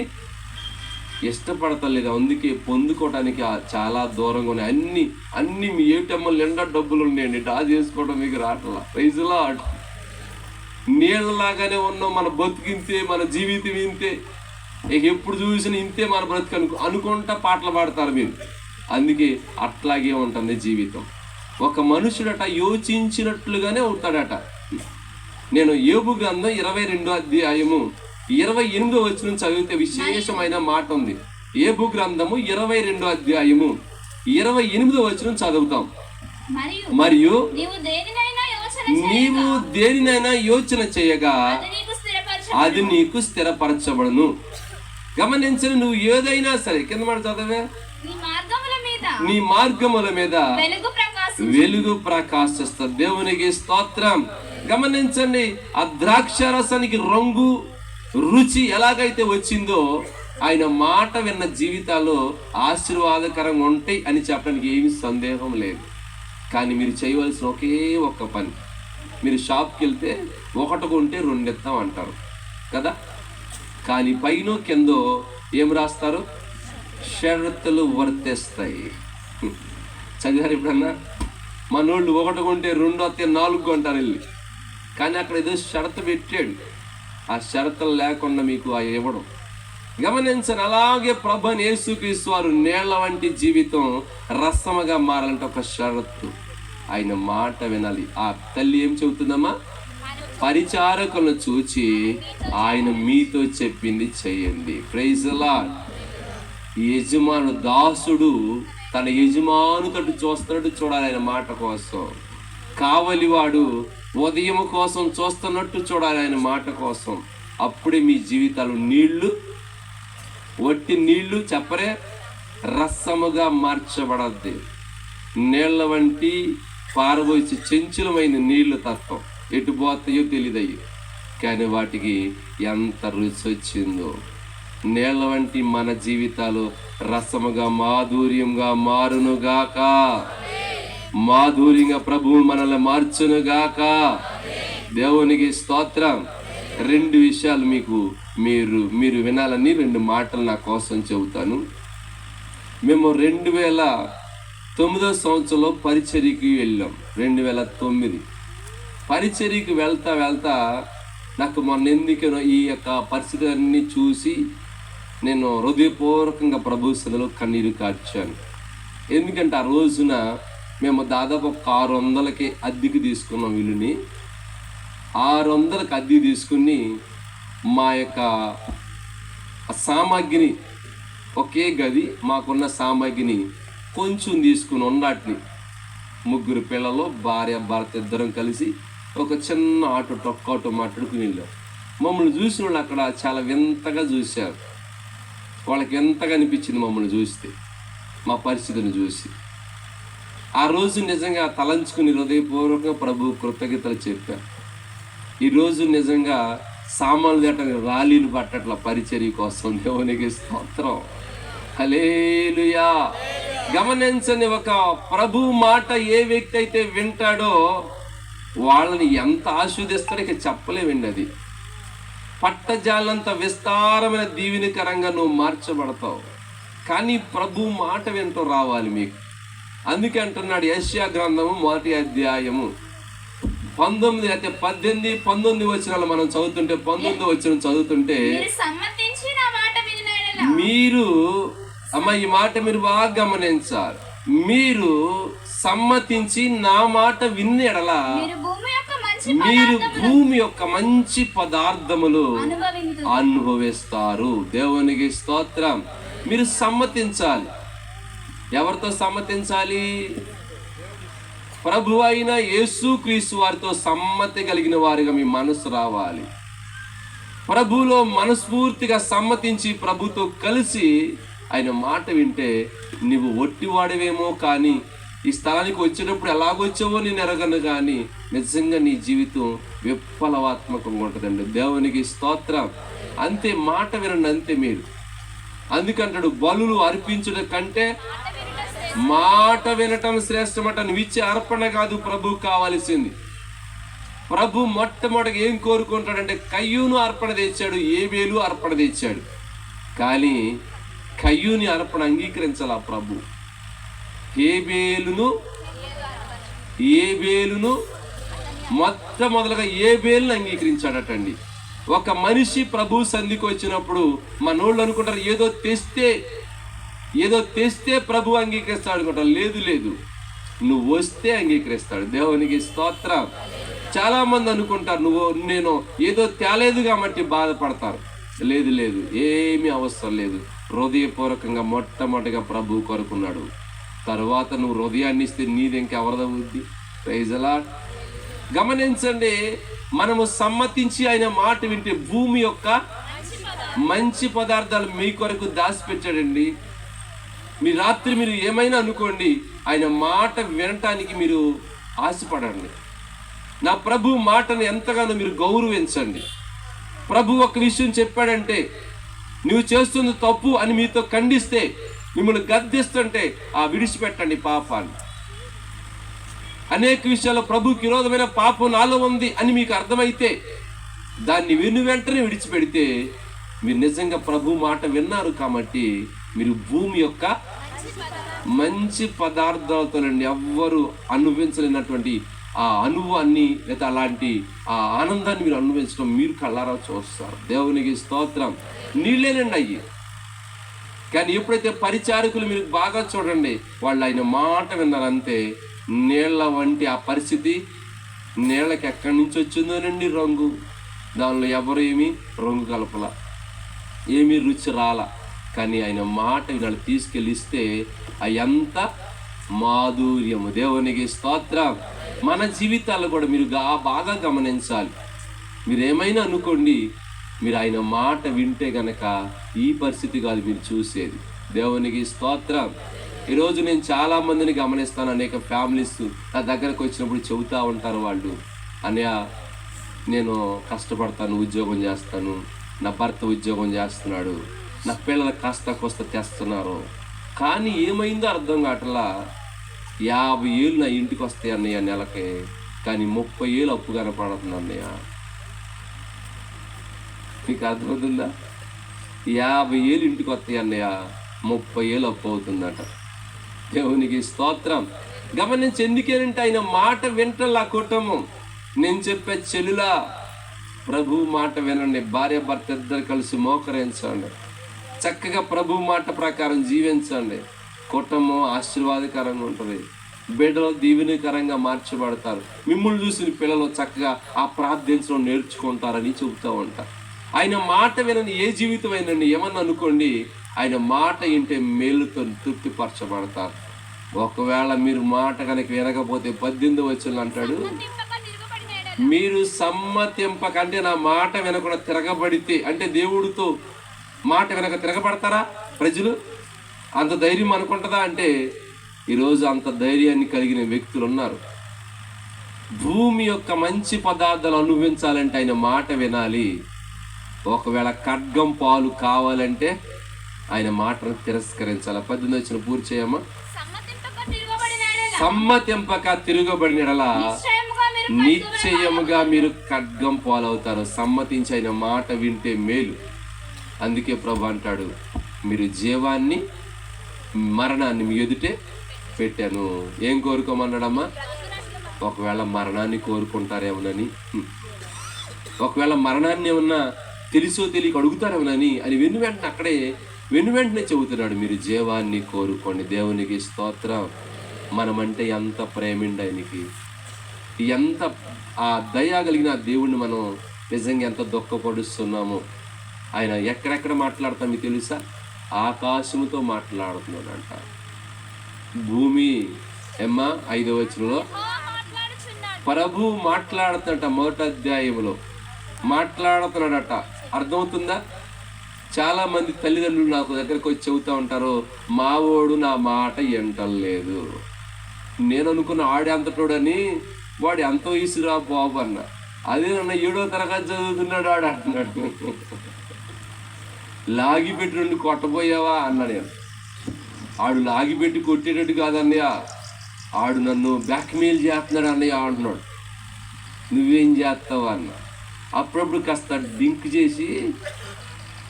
ఇష్టపడతలేదు. అందుకే పొందుకోవటానికి చాలా దూరంగా ఉన్నాయి. అన్ని మీ ఏటీఎంలు నిండా డబ్బులు ఉన్నాయండి, డ్రా చేసుకోవడం మీకు రావట్లా. Praise the lord. నీళ్ళలాగానే ఉన్నాం, మన బతుకింతే, మన జీవితం ఇంతే, ఇక ఎప్పుడు చూసిన ఇంతే మన బ్రతుకు అనుకుంటా పాటలు పాడతారు మీరు. అందుకే అట్లాగే ఉంటుంది జీవితం. ఒక మనుషుడట యోచించినట్లుగానే అవుతాడట. నేను యోబు గ్రంథం 22వ అధ్యాయము 28వ వచనం చదివితే విశేషమైన మాట ఉంది. యోబు గ్రంథము 22వ అధ్యాయము 28వ వచనం చదువుతాం. మరియు నీవు దేనినైనా యోచన చేయగా అది నీకు స్థిరపరచబడును. గమనించని, నువ్వు ఏదైనా సరే, కింద మాట చదవే, నీ మార్గముల మీద వెలుగు ప్రకాశిస్తుంది. దేవునికి స్తోత్రం. గమనించండి, ఆ ద్రాక్షరసానికి రంగు రుచి ఎలాగైతే వచ్చిందో ఆయన మాట విన్న జీవితాల్లో ఆశీర్వాదకరంగా ఉంటాయి అని చెప్పడానికి ఏమి సందేహం లేదు. కానీ మీరు చేయవలసిన ఒకే ఒక్క పని, మీరు షాప్కి వెళ్తే ఒకటి కొంటే 2 ఇస్తాం అంటారు కదా, కానీ పైన కిందో ఏం రాస్తారు? షరతులు వర్తిస్తాయి. చదివారు ఎప్పుడన్నా? మనోళ్ళు ఒకటి కొంటే 2 వస్తే 4 కొంటారు వెళ్ళి, కానీ అక్కడ ఏదో షరతు పెట్టాడు. ఆ షరతులు లేకుండా మీకు ఆ ఇవ్వడం. గమనించండి, అలాగే ప్రభువైన యేసుక్రీస్తు వారు నీళ్ల వంటి జీవితం రసముగా మారాలంటే ఒక షరతు, ఆయన మాట వినాలి. ఆ తల్లి ఏం చెబుతుందమ్మా? పరిచారకులను చూచి ఆయన మీతో చెప్పింది చేయండి. Praise the lord. యజమాను దాసుడు తన యజమాను తట్టు చూస్తున్నట్టు చూడాలి ఆయన మాట కోసం. కావలివాడు ఉదయం కోసం చూస్తున్నట్టు చూడాలి ఆయన మాట కోసం. అప్పుడే మీ జీవితాలు వట్టి నీళ్లు చెప్పరే రసముగా మార్చబడద్ది. నీళ్ల వంటి పారబోసి చెంచులమైన నీళ్లు తత్వం ఎటు పోతాయో తెలియదయ్యి, కానీ వాటికి ఎంత రుచి వచ్చిందో. నీళ్ల వంటి మన జీవితాలు రసముగా మాధుర్యంగా మారునుగాక. మాధుర్యంగా ప్రభువు మనల్ని మార్చునుగాక. దేవునికి స్తోత్రం. 2 విషయాలు మీరు వినాలని 2 మాటలు నా కోసం చెబుతాను. మేము 2009 సంవత్సరంలో పరిచర్యకి వెళ్ళాం. 2009 పరిచర్యకి వెళ్తా నాకు మొన్న ఎందుకనో ఈ యొక్క పరిస్థితులన్నీ చూసి నేను హృదయపూర్వకంగా ప్రభు సన్నిధిలో కన్నీరు కార్చాను. ఎందుకంటే ఆ రోజున మేము దాదాపు 600కి అద్దెకి తీసుకున్నాం ఇల్లుని. 600కి అద్దె తీసుకుని మా యొక్క సామాగ్రిని, ఒకే గది మాకున్న సామాగ్రిని కొంచెం తీసుకుని ఉన్నట్ని 3 పిల్లలు, భార్య భర్త ఇద్దరం కలిసి ఒక చిన్న ఆటో మాట్లాడుకుని వెళ్ళాం. మమ్మల్ని చూసిన వాళ్ళు అక్కడ చాలా వింతగా చూశారు. వాళ్ళకి ఎంతగా అనిపించింది మమ్మల్ని చూస్తే, మా పరిస్థితిని చూసి. ఆ రోజు నిజంగా తలంచుకుని హృదయపూర్వకంగా ప్రభు కృతజ్ఞతలు చెప్పారు. ఈరోజు నిజంగా సామాన్లు తేటానికి రాలీలు పట్టట్ల పరిచర్య కోసం. దేవునికి స్తోత్రం. హల్లెలూయా. గమనించని ఒక ప్రభు మాట ఏ వ్యక్తి అయితే వింటాడో వాళ్ళని ఎంత ఆస్వాదిస్తారో ఇక చెప్పలేమండి. అది పట్టజాలంత విస్తారమైన దీవెనకరంగా నువ్వు మార్చబడతావు. కానీ ప్రభు మాట వింటూ రావాలి మీకు. అందుకే అంటున్నాడు యెషయా గ్రంథము 1వ అధ్యాయము 19 అయితే 18, 19 వచనాలు మనం చదువుతుంటే 19 వచనం చదువుతుంటే మీరు అమ్మ ఈ మాట మీరు బాగా గమనించాలి. మీరు సమ్మతించి నా మాట విన్న ఎడల మీరు భూమి యొక్క మంచి పదార్థములు అనుభవిస్తారు. దేవునికి స్తోత్రం. మీరు సమ్మతించాలి. ఎవరితో సమ్మతించాలి? ప్రభు అయిన యేసుక్రీస్తు వారితో సమ్మతి కలిగిన వారిగా మీ మనసు రావాలి. ప్రభులో మనస్ఫూర్తిగా సమ్మతించి ప్రభుతో కలిసి ఆయన మాట వింటే నువ్వు ఒట్టివాడవేమో, కానీ ఈ స్థలానికి వచ్చేటప్పుడు ఎలాగొచ్చావో నేను ఎరగను, కానీ నిజంగా నీ జీవితం విప్లవాత్మకంగా ఉంటుందండి. దేవునికి స్తోత్రం. అంతే, మాట వినండి, అంతే మీరు. అందుకంటాడు బలులు అర్పించడం కంటే మాట వినటం శ్రేష్టమట. నువ్వు ఇచ్చే అర్పణ కాదు ప్రభు కావాల్సింది. ప్రభు మొట్టమొదటి ఏం కోరుకుంటాడంటే కయ్యూను అర్పణ తెచ్చాడు, ఏబేలు అర్పణ తెచ్చాడు. కానీ కయ్యూని అర్పణ అంగీకరించాల ప్రభు. ఏబేలును మొట్టమొదలుగా ఏబేలును అంగీకరించాడటండి. ఒక మనిషి ప్రభు సంధికి వచ్చినప్పుడు మనోళ్ళు అనుకుంటారు ఏదో తెస్తే ప్రభు అంగీకరిస్తాడు అనుకుంటారు. లేదు, నువ్వు వస్తే అంగీకరిస్తాడు. దేవునికి స్తోత్రం. చాలా మంది అనుకుంటారు నేను ఏదో తేలేదు కాబట్టి బాధపడతారు. లేదు, ఏమీ అవసరం లేదు. హృదయపూర్వకంగా మొట్టమొదటిగా ప్రభు కోరుకున్నాడు. తర్వాత నువ్వు హృదయాన్ని ఇస్తే నీది ఇంకెవరదవుద్ది. Praise lord. గమనించండి, మనము సమ్మతించి ఆయన మాట వింటే భూమి యొక్క మంచి పదార్థాలు మీ కొరకు దాచిపెట్టాడండి. మీ రాత్రి మీరు ఏమైనా అనుకోండి, ఆయన మాట వినటానికి మీరు ఆశపడండి. నా ప్రభు మాటను ఎంతగానో మీరు గౌరవించండి. ప్రభు ఒక విషయం చెప్పాడంటే నువ్వు చేస్తుంది తప్పు అని మీతో ఖండిస్తే, మిమ్మల్ని గద్దిస్తుంటే విడిచిపెట్టండి పాపాన్ని. అనేక విషయాల్లో ప్రభుకి విరోధమైన పాపం నాలో ఉంది అని మీకు అర్థమైతే దాన్ని వెంటనే విడిచిపెడితే మీరు నిజంగా ప్రభు మాట విన్నారు కాబట్టి మీరు భూమి యొక్క మంచి పదార్థాలతోనండి ఎవ్వరు అనుభవించలేనటువంటి ఆ అనుభవాన్ని లేదా అలాంటి ఆ ఆనందాన్ని మీరు అనుభవించడం మీరు కళ్ళారా చూస్తారు. దేవునికి స్తోత్రం. నీళ్ళేనండి అయ్యి. కానీ ఎప్పుడైతే పరిచారకులు మీరు బాగా చూడండి, వాళ్ళు ఆయన మాట విన్నారంతే. నీళ్ల వంటి ఆ పరిస్థితి, నీళ్ళకి ఎక్కడి నుంచి వచ్చిందోనండి రంగు, దానిలో ఎవరు ఏమీ రంగు కలపల, ఏమీ రుచి రాల. కానీ ఆయన మాట వినాలి తీసుకెళ్ళిస్తే అయంత మాధుర్యము. దేవునికి స్తోత్రం. మన జీవితాల్లో కూడా మీరు బాగా గమనించాలి. మీరేమైనా అనుకోండి, మీరు ఆయన మాట వింటే గనక ఈ పరిస్థితి కాదు మీరు చూసేది. దేవునికి స్తోత్రం. ఈరోజు నేను చాలా మందిని గమనిస్తాను. అనేక ఫ్యామిలీస్ నా దగ్గరకు వచ్చినప్పుడు చెబుతూ ఉంటారు వాళ్ళు, అన్నయ్య నేను కష్టపడతాను, ఉద్యోగం చేస్తాను, నా భర్త ఉద్యోగం చేస్తున్నాడు, నా పిల్లలు కాస్త కోస్త తెస్తున్నారు, కానీ ఏమైందో అర్థం కావట్లా. 50 ఏళ్ళు నా ఇంటికి వస్తాయి అన్నయ్య నెలకి, కానీ 30 ఏళ్ళు అప్పు కనపడుతుంది అన్నయ్య. మీకు అర్థమవుతుందా? 50 ఏళ్ళు ఇంటికి వస్తాయి అన్నయ్య, 30 ఏళ్ళు అప్పు అవుతుందట. దేవునికి స్తోత్రం. గమనించి, ఎందుకేనంటే ఆయన మాట వింటలా కుటుంబం. నేను చెప్పే చెల్లులా, ప్రభు మాట వినండి. భార్య భర్త ఇద్దరు కలిసి మోకరించండి, చక్కగా ప్రభు మాట ప్రకారం జీవించండి. కుటుంబం ఆశీర్వాదకరంగా ఉంటుంది, బిడ్డలు దీవెనకరంగా మార్చబడతారు. మిమ్మల్ని చూసిన పిల్లలు చక్కగా ఆ ప్రార్థించడం నేర్చుకుంటారని చెబుతూ ఉంటారు. ఆయన మాట వినని ఏ జీవితం అయినండి ఏమన్నా అనుకోండి, ఆయన మాట వింటే మేలుతో తృప్తిపరచబడతారు. ఒకవేళ మీరు మాట కనుక వినకపోతే 18వ వచనం అంటాడు, మీరు సమ్మతింపకంటే నా మాట వినకుండా తిరగబడితే, అంటే దేవుడితో మాట వినక తిరగబడతారా ప్రజలు? అంత ధైర్యం అనుకుంటుందా అంటే ఈరోజు అంత ధైర్యాన్ని కలిగిన వ్యక్తులు ఉన్నారు. భూమి యొక్క మంచి పదార్థాలు అనుభవించాలంటే ఆయన మాట వినాలి. ఒకవేళ ఖడ్గం పాలు కావాలంటే ఆయన మాటను తిరస్కరించాలి. 18వ వచనం పూర్తి చేయమ్మా. సమ్మతింపక తిరగబడిన యెడల నిశ్చయముగా మీరు ఖడ్గం పాలవుతారు. సమ్మతించి ఆయన మాట వింటే మేలు. అందుకే ప్రభు అంటాడు, మీరు జీవాన్ని మరణాన్ని మీ ఎదుటే పెట్టాను. ఏం కోరుకోమన్నాడమ్మా? ఒకవేళ మరణాన్ని కోరుకుంటారేమోనని, ఒకవేళ మరణాన్ని ఏమన్నా తెలుసో తెలియక అడుగుతారేమోనని అని వెను వెంటనే చెబుతున్నాడు, మీరు జీవాన్ని కోరుకోండి. దేవునికి స్తోత్రం. మనమంటే ఎంత ప్రేమిండి ఆయనకి, ఎంత ఆ దయ కలిగిన దేవుణ్ణి మనం నిజంగా ఎంత దుఃఖపడుస్తున్నామో. ఆయన ఎక్కడెక్కడ మాట్లాడతాం మీకు తెలుసా? ఆకాశముతో మాట్లాడుతున్నాడంట. భూమి 5వ వచనంలో ప్రభు మాట్లాడుతున్నట, 1వ అధ్యాయంలో మాట్లాడుతున్నాడట. అర్థమవుతుందా? చాలా మంది తల్లిదండ్రులు నాకు దగ్గరకు వచ్చి చెబుతూ ఉంటారు, మావోడు నా మాట ఎంటలేదు. నేను అనుకున్న ఆడంతటోడని, వాడు ఎంతో ఇసురా బాబు అన్న. అదే నన్ను 7వ తరగతి చదువుతున్నాడు ఆడు అంటున్నాడు. లాగిపెట్టి 2 కొట్టబోయావా అన్నా. నేను ఆడు లాగిపెట్టి కొట్టేటట్టు కాదన్నయ్య, ఆడు నన్ను బ్లాక్మెయిల్ చేస్తున్నాడు అన్నయ్య అంటున్నాడు. నువ్వేం చేస్తావా అన్న. అప్పుడప్పుడు కాస్త డింక్ చేసి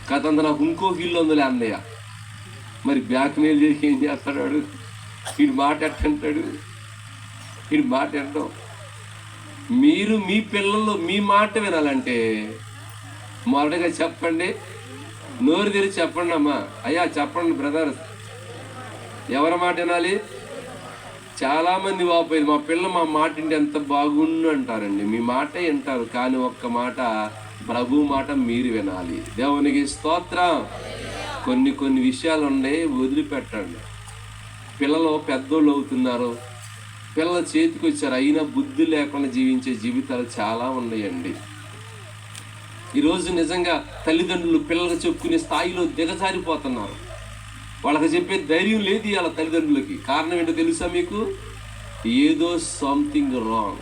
కథంత నాకు ఇంకొక ఇల్లు ఉందిలే అన్నయ్య. మరి బ్లాక్మెయిల్ చేసి ఏం చేస్తాడు వాడు? వీడు మాట ఎట్టంటాడు, వీడు మాట ఎంటాం. మీరు మీ పిల్లలు మీ మాట వినాలంటే మొదటగా చెప్పండి, నోరు తెరిచి చెప్పండి అమ్మా. అయ్యా చెప్పండి బ్రదర్, ఎవరి మాట వినాలి? చాలామంది వాపోయింది, మా పిల్ల మా మాట వింటే ఎంత బాగుండు అంటారండి. మీ మాటే వింటారు, కానీ ఒక్క మాట, ప్రభు మాట మీరు వినాలి. దేవునికి స్తోత్రం. కొన్ని విషయాలు ఉన్నాయి, వదిలిపెట్టండి. పిల్లలు పెద్దోళ్ళు అవుతున్నారు, పిల్లల చేతికి వచ్చారు, అయినా బుద్ధి లేకుండా జీవించే జీవితాలు చాలా ఉన్నాయండి. ఈరోజు నిజంగా తల్లిదండ్రులు పిల్లలకు చెప్పుకునే స్థాయిలో దిగజారిపోతున్నారు. వాళ్ళకి చెప్పే ధైర్యం లేదు ఇవాళ తల్లిదండ్రులకి. కారణం ఏంటో తెలుసా మీకు? ఏదో సంథింగ్ రాంగ్,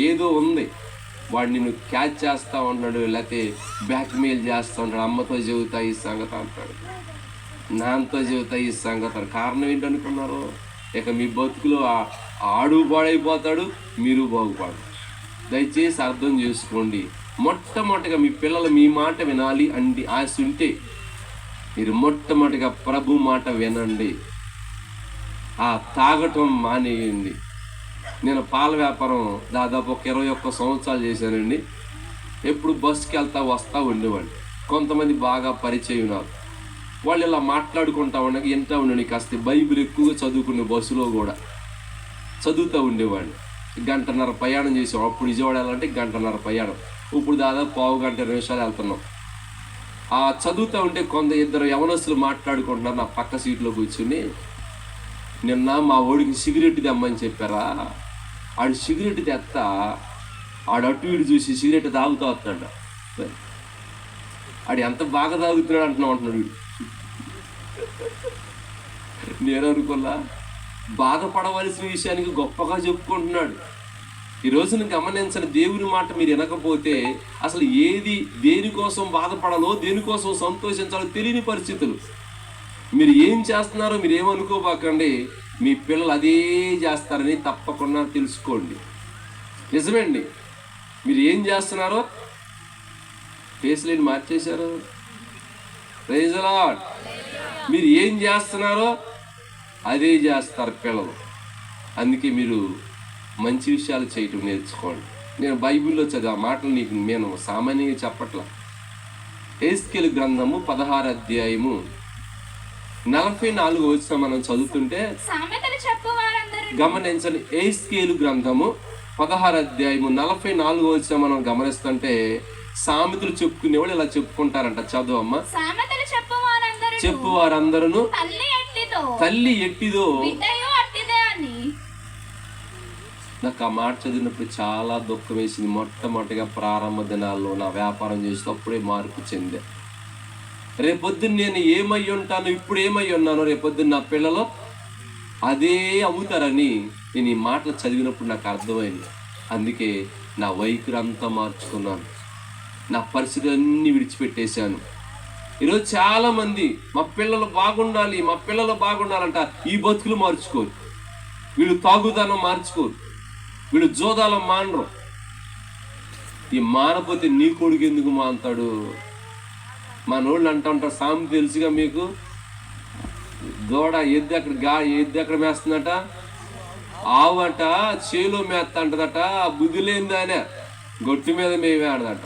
ఏదో ఉంది. వాడు నిన్ను క్యాచ్ చేస్తూ ఉంటాడు, లేకపోతే బ్లాక్మెయిల్ చేస్తూ ఉంటాడు. అమ్మతో చెబుతా ఈ సంగతి అంటాడు, నాన్నతో చెబుతా ఈ సంగతి. కారణం ఏంటనుకున్నారు? ఇక మీ బతుకులో ఆడు పాడైపోతాడు, మీరు బాగుపడరు. దయచేసి అర్థం చేసుకోండి. మొట్టమొదటిగా మీ పిల్లలు మీ మాట వినాలి అంటే ఆశ ఉంటే మీరు మొట్టమొదటిగా ప్రభు మాట వినండి. ఆ తాగటం మానేయండి. నేను పాల వ్యాపారం దాదాపు ఒక 21 సంవత్సరాలు చేశానండి. ఎప్పుడు బస్సుకి వస్తా ఉండేవాడిని. కొంతమంది బాగా పరిచయం నాకు. వాళ్ళు ఇలా మాట్లాడుకుంటా ఉండగా వింటా ఉండండి. కాస్త బైబిల్ ఎక్కువగా చదువుకునే బస్సులో కూడా చదువుతూ ఉండేవాడిని. 1.5 గంట ప్రయాణం చేసాం. అప్పుడు విజయవాడ వెళ్ళాలంటే 1.5 గంట ప్రయాణం. ఇప్పుడు దాదాపు 1/2 గంట 20 నిమిషాలు వెళ్తున్నాం. ఆ చదువుతూ ఉంటే ఇద్దరు యవనస్తులు మాట్లాడుకుంటున్నారు. నా పక్క సీట్లో కూర్చుని, నిన్న మా ఓడికి సిగరెట్ తెమ్మని చెప్పారా, ఆడు సిగరెట్ తెస్తా, ఆడు అటు ఇటు చూసి సిగరెట్ తాగుతూ వస్తాడు. ఆడు ఎంత బాగా తాగుతున్నాడు అంటున్నాడు వీడు. నేను అనుకున్నా, బాధపడవలసిన విషయానికి గొప్పగా చెప్పుకుంటున్నాడు. ఈరోజును గమనించని దేవుని మాట మీరు వినకపోతే అసలు దేనికోసం బాధపడాలో, దేనికోసం సంతోషించాలో తెలియని పరిస్థితులు. మీరు ఏం చేస్తున్నారో మీరు ఏమనుకోబాకండి, మీ పిల్లలు అదే చేస్తారని తప్పకుండా తెలుసుకోండి. నిజమేండి, మీరు ఏం చేస్తున్నారో ఫేస్లేని మార్చేశారు. Praise the lord. మీరు ఏం చేస్తున్నారో అదే చేస్తారు పిల్లలు. అందుకే మీరు మంచి విషయాలు చేయటం నేర్చుకోండి. నేను బైబిల్లో చదివే మాటలు నేను సామాన్యంగా చెప్పట్లా. ఎహెజ్కేలు గ్రంథము 16వ అధ్యాయము 44వ వచనం మనం చదువుతుంటే గమనించండి. ఎహెజ్కేలు గ్రంథము 16వ అధ్యాయము 44వ వచనం మనం గమనిస్తుంటే సామెతలు చెప్పుకునేవాళ్ళు ఇలా చెప్పుకుంటారంట. చదువమ్మ. చెప్పువారందరూ తల్లి ఎట్టిదో. నాకు ఆ మాట చదివినప్పుడు చాలా దుఃఖం వేసింది. మొట్టమొదటిగా ప్రారంభ దినాల్లో నా వ్యాపారం చేసేటప్పుడే మార్పు చెందా. రేపొద్దున్న నేను ఏమై ఉంటాను, ఇప్పుడు ఏమై ఉన్నాను, రేపొద్దున్న నా పిల్లలు అదే అవుతారని నేను ఈ మాటలు చదివినప్పుడు నాకు అర్థమైంది. అందుకే నా వైఖరి అంతా మార్చుకున్నాను, నా పరిస్థితులన్నీ విడిచిపెట్టేశాను. ఈరోజు చాలా మంది మా పిల్లలు బాగుండాలంట. ఈ బతుకులు మార్చుకోరు, వీళ్ళు తాగుదనం మార్చుకోరు, వీళ్ళు జోదాలం మానరు. ఈ మానపోతే నీ కొడుకు ఎందుకు మానతాడు? మనోళ్ళు అంటుంటారు, సామెత తెలుసుగా మీకు, దూడ ఎద్దు ఎక్కడ మేస్తుందట, ఆవట చేలో మేస్తా అంటదట, బుద్ధి లేనిదానే గొట్టు మీద మేమే ఆడదట.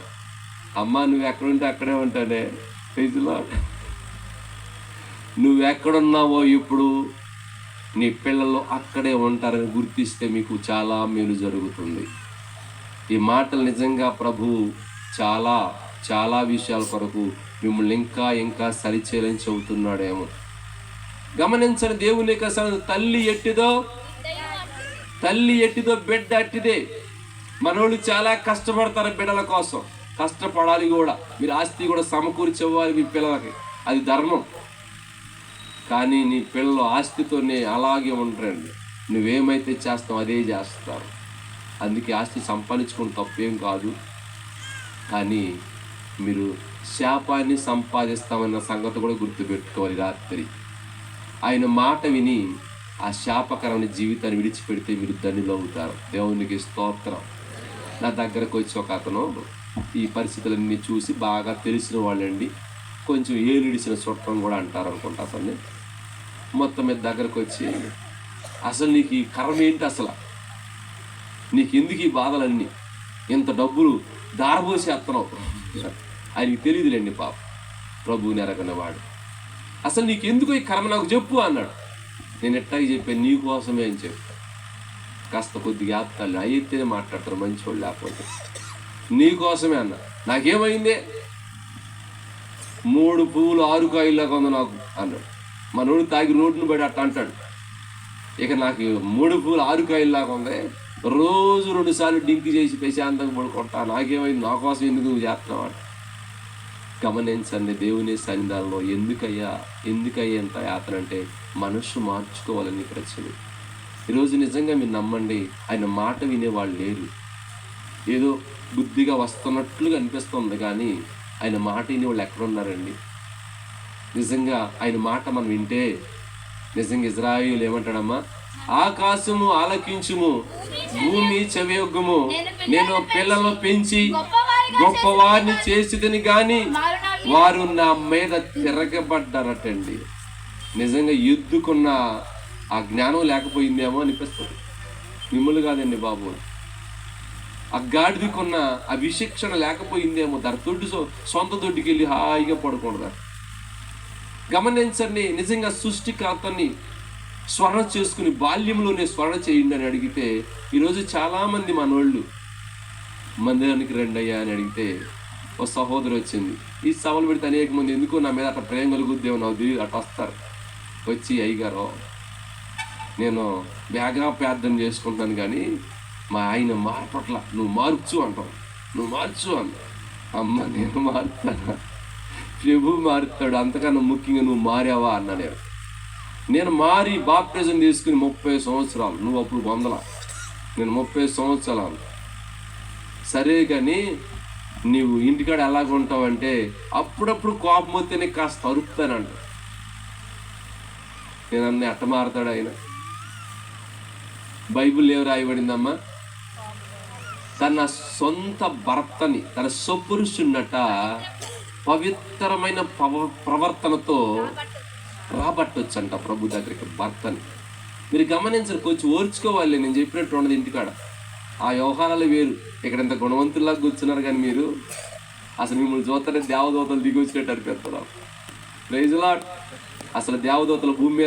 అమ్మ నువ్వు ఎక్కడుంటే అక్కడే ఉంటానే, నువ్వెక్కడున్నావో ఇప్పుడు నీ పిల్లలు అక్కడే ఉంటారని గుర్తిస్తే మీకు చాలా మేలు జరుగుతుంది. ఈ మాటలు నిజంగా ప్రభు చాలా చాలా విషయాల కొరకు మిమ్మల్ని ఇంకా ఇంకా సరిచేయాలని చెబుతున్నాడేమో. గమనించండి, దేవుని యొక్క తల్లి ఎట్టిదో బిడ్డ అట్టిదే. మనోళ్ళు చాలా కష్టపడతారు బిడ్డల కోసం, కష్టపడాలి కూడా. మీరు ఆస్తి కూడా సమకూర్చివ్వాలి మీ పిల్లలకి, అది ధర్మం. కానీ నీ పిల్లలు ఆస్తితోనే అలాగే ఉంటారండి. నువ్వేమైతే చేస్తావు అదే చేస్తారు. అందుకే ఆస్తి సంపాదించుకుని తప్పేం కాదు, కానీ మీరు శాపాన్ని సంపాదిస్తామన్న సంగతి కూడా గుర్తుపెట్టుకోవాలి. రాత్రి ఆయన మాట విని ఆ శాపకరమైన జీవితాన్ని విడిచిపెడితే మీరు ధన్యులు అవుతారు. దేవునికి స్తోత్రం. నా దగ్గరకు వచ్చి ఒక అతను ఈ పరిస్థితులన్నీ చూసి బాగా తెలిసిన వాళ్ళండి, కొంచెం ఏలిడిసిన చుట్టం కూడా అంటారు అనుకుంటా అతన్ని. మొత్తం మీద దగ్గరకు వచ్చి, అసలు నీకు ఈ కర్మ ఏంటి, అసలు నీకు ఎందుకు ఈ బాధలన్నీ, ఇంత డబ్బులు దారబోసి ఎత్తనావు. ఆయనకి తెలియదులేండి పాప, ప్రభువుని ఎరగనివాడు. అసలు నీకెందుకు ఈ కర్మ నాకు చెప్పు అన్నాడు. నేను ఎట్టాగి చెప్పాను, నీ కోసమే అని చెప్పి. కాస్త కొద్దిగా ఆపుతాను, అయితేనే మాట్లాడతారు మంచివాళ్ళు, లేకపోతే నీ కోసమే అన్న. నాకేమైందే, 3 పువ్వులు 6 కాయల్లాగా ఉంది నాకు అన్నాడు. మనోడు తాగి రోడ్డును బడి అట్ట అంటాడు. ఇక నాకు 3 పువ్వులు 6 కాయల్లాగా ఉంది, రోజు 2 సార్లు డింకి చేసి ప్రశాంతంగా పడుకుంటా, నాకేమైంది, నా కోసం ఎందుకు నువ్వు చేస్తున్నావు. గమనించండి, దేవుని సన్నిధానంలో ఎందుకయ్యా ఇంత యాత్ర అంటే మనసు మార్చుకోవాలని ప్రశ్న. ఈరోజు నిజంగా మీరు నమ్మండి, ఆయన మాట వినేవాళ్ళు లేరు. ఏదో బుద్ధిగా వస్తున్నట్లుగా అనిపిస్తుంది, కానీ ఆయన మాట వినేవాళ్ళు ఎక్కడున్నారండి? నిజంగా ఆయన మాట మనం వింటే, నిజంగా ఇజ్రాయేలు ఏమంటాడమ్మా, ఆకాశము ఆలకించుము, భూమి చెవియొగ్గుము, నేను పిల్లలను పెంచి గొప్పవారిని చేసిదని కానీ వారు నా మీద తిరగబడ్డారటండి. నిజంగా ఎద్దుకున్న ఆ జ్ఞానం లేకపోయిందేమో అనిపిస్తుంది. మిమ్మల్ని కాదండి బాబు, ఆ గాడిదికున్న ఆ విశిక్షణ లేకపోయిందేమో. దాని సొంత దొడ్డికి వెళ్ళి హాయిగా పడుకుంటారు. గమనించండి, నిజంగా సృష్టికర్తని స్మరణ చేసుకుని బాల్యంలోనే స్మరణ చేయండి అని అడిగితే, ఈరోజు చాలామంది మనోళ్ళు మందిరానికి రండి అయ్యా అని అడిగితే, ఓ సహోదరు వచ్చింది, ఈ సవాలు పెడితే అనేక మంది ఎందుకో నా మీద అట్లా ప్రేమ కలుగుద్దేమో నాకు తెలియదు, అట్లా వస్తారు. వచ్చి, అయ్యగారు నేను బాగా ప్రార్థన చేసుకుంటాను కానీ మా ఆయన మార్పట్ల, నువ్వు మార్చు అంటావు, నువ్వు మార్చు అంట. అమ్మ నేను మారుతాను, ప్రభు మారుతాడు, అంతకన్నా ముఖ్యంగా నువ్వు మారావా అన్నా. నేను మారి బాప్టిజం తీసుకుని 30 సంవత్సరాలు, నువ్వు అప్పుడు 100, నేను 30 సంవత్సరాలు. సరే కానీ నీవు ఇంటికాడ ఎలాగుంటావంటే, అప్పుడప్పుడు కోపం వస్తేనే కాస్త అరుపుతానంట. నేను అన్నీ అట్ట మారుతాడు ఆయన. బైబిల్ ఏం రాయబడిందమ్మా, తన సొంత భర్తని, తన స్వపురుషున్నట పవిత్రమైన ప్రవర్తనతో రాబట్టొచ్చంట ప్రభు దగ్గరికి భర్తని. మీరు గమనించరు, కొంచెం ఓర్చుకోవాలి. నేను చెప్పినట్టు ఉండదు ఇంటికాడ, ఆ వ్యవహారాలు వేరు. ఇక్కడ ఇంత గుణవంతుల్లాగా కూర్చున్నారు, కానీ మీరు అసలు మిమ్మల్ని చూస్తేనే దేవదూతలు దిగి వచ్చినట్టు అనిపిస్తున్నారు. Praise lord. అసలు దేవదూతలు భూమి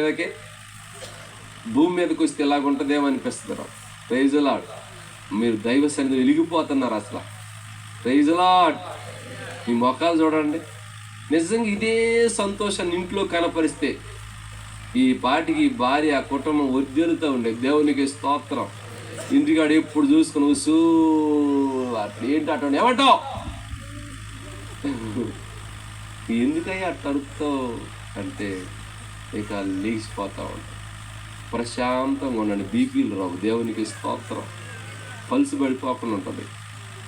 మీదకి వస్తే ఎలాగుంటుందేమో అనిపిస్తున్నారు. Praise lord. మీరు దైవ సన్నిధిలో వెలిగిపోతున్నారు అసలు. Praise lord. మీ మొఖాలు చూడండి. నిజంగా ఇదే సంతోషాన్ని ఇంట్లో కనపరిస్తే ఈ పాటికి భార్య కుటుంబం వర్ధిల్లుతూ ఉండే. దేవునికి స్తోత్రం. ఇంటికాడ ఎప్పుడు చూసుకుని అట్లా ఏంటి అట్లా ఏమంటావు, ఎందుకయ్యా అట్లా అడుగుతావు అంటే, ఇక లేచిపోతా ఉంటాం. ప్రశాంతంగా ఉండండి, బీపీలు రావు. దేవునికి స్తోత్రం. పల్సు పడిపోకుండా ఉంటుంది.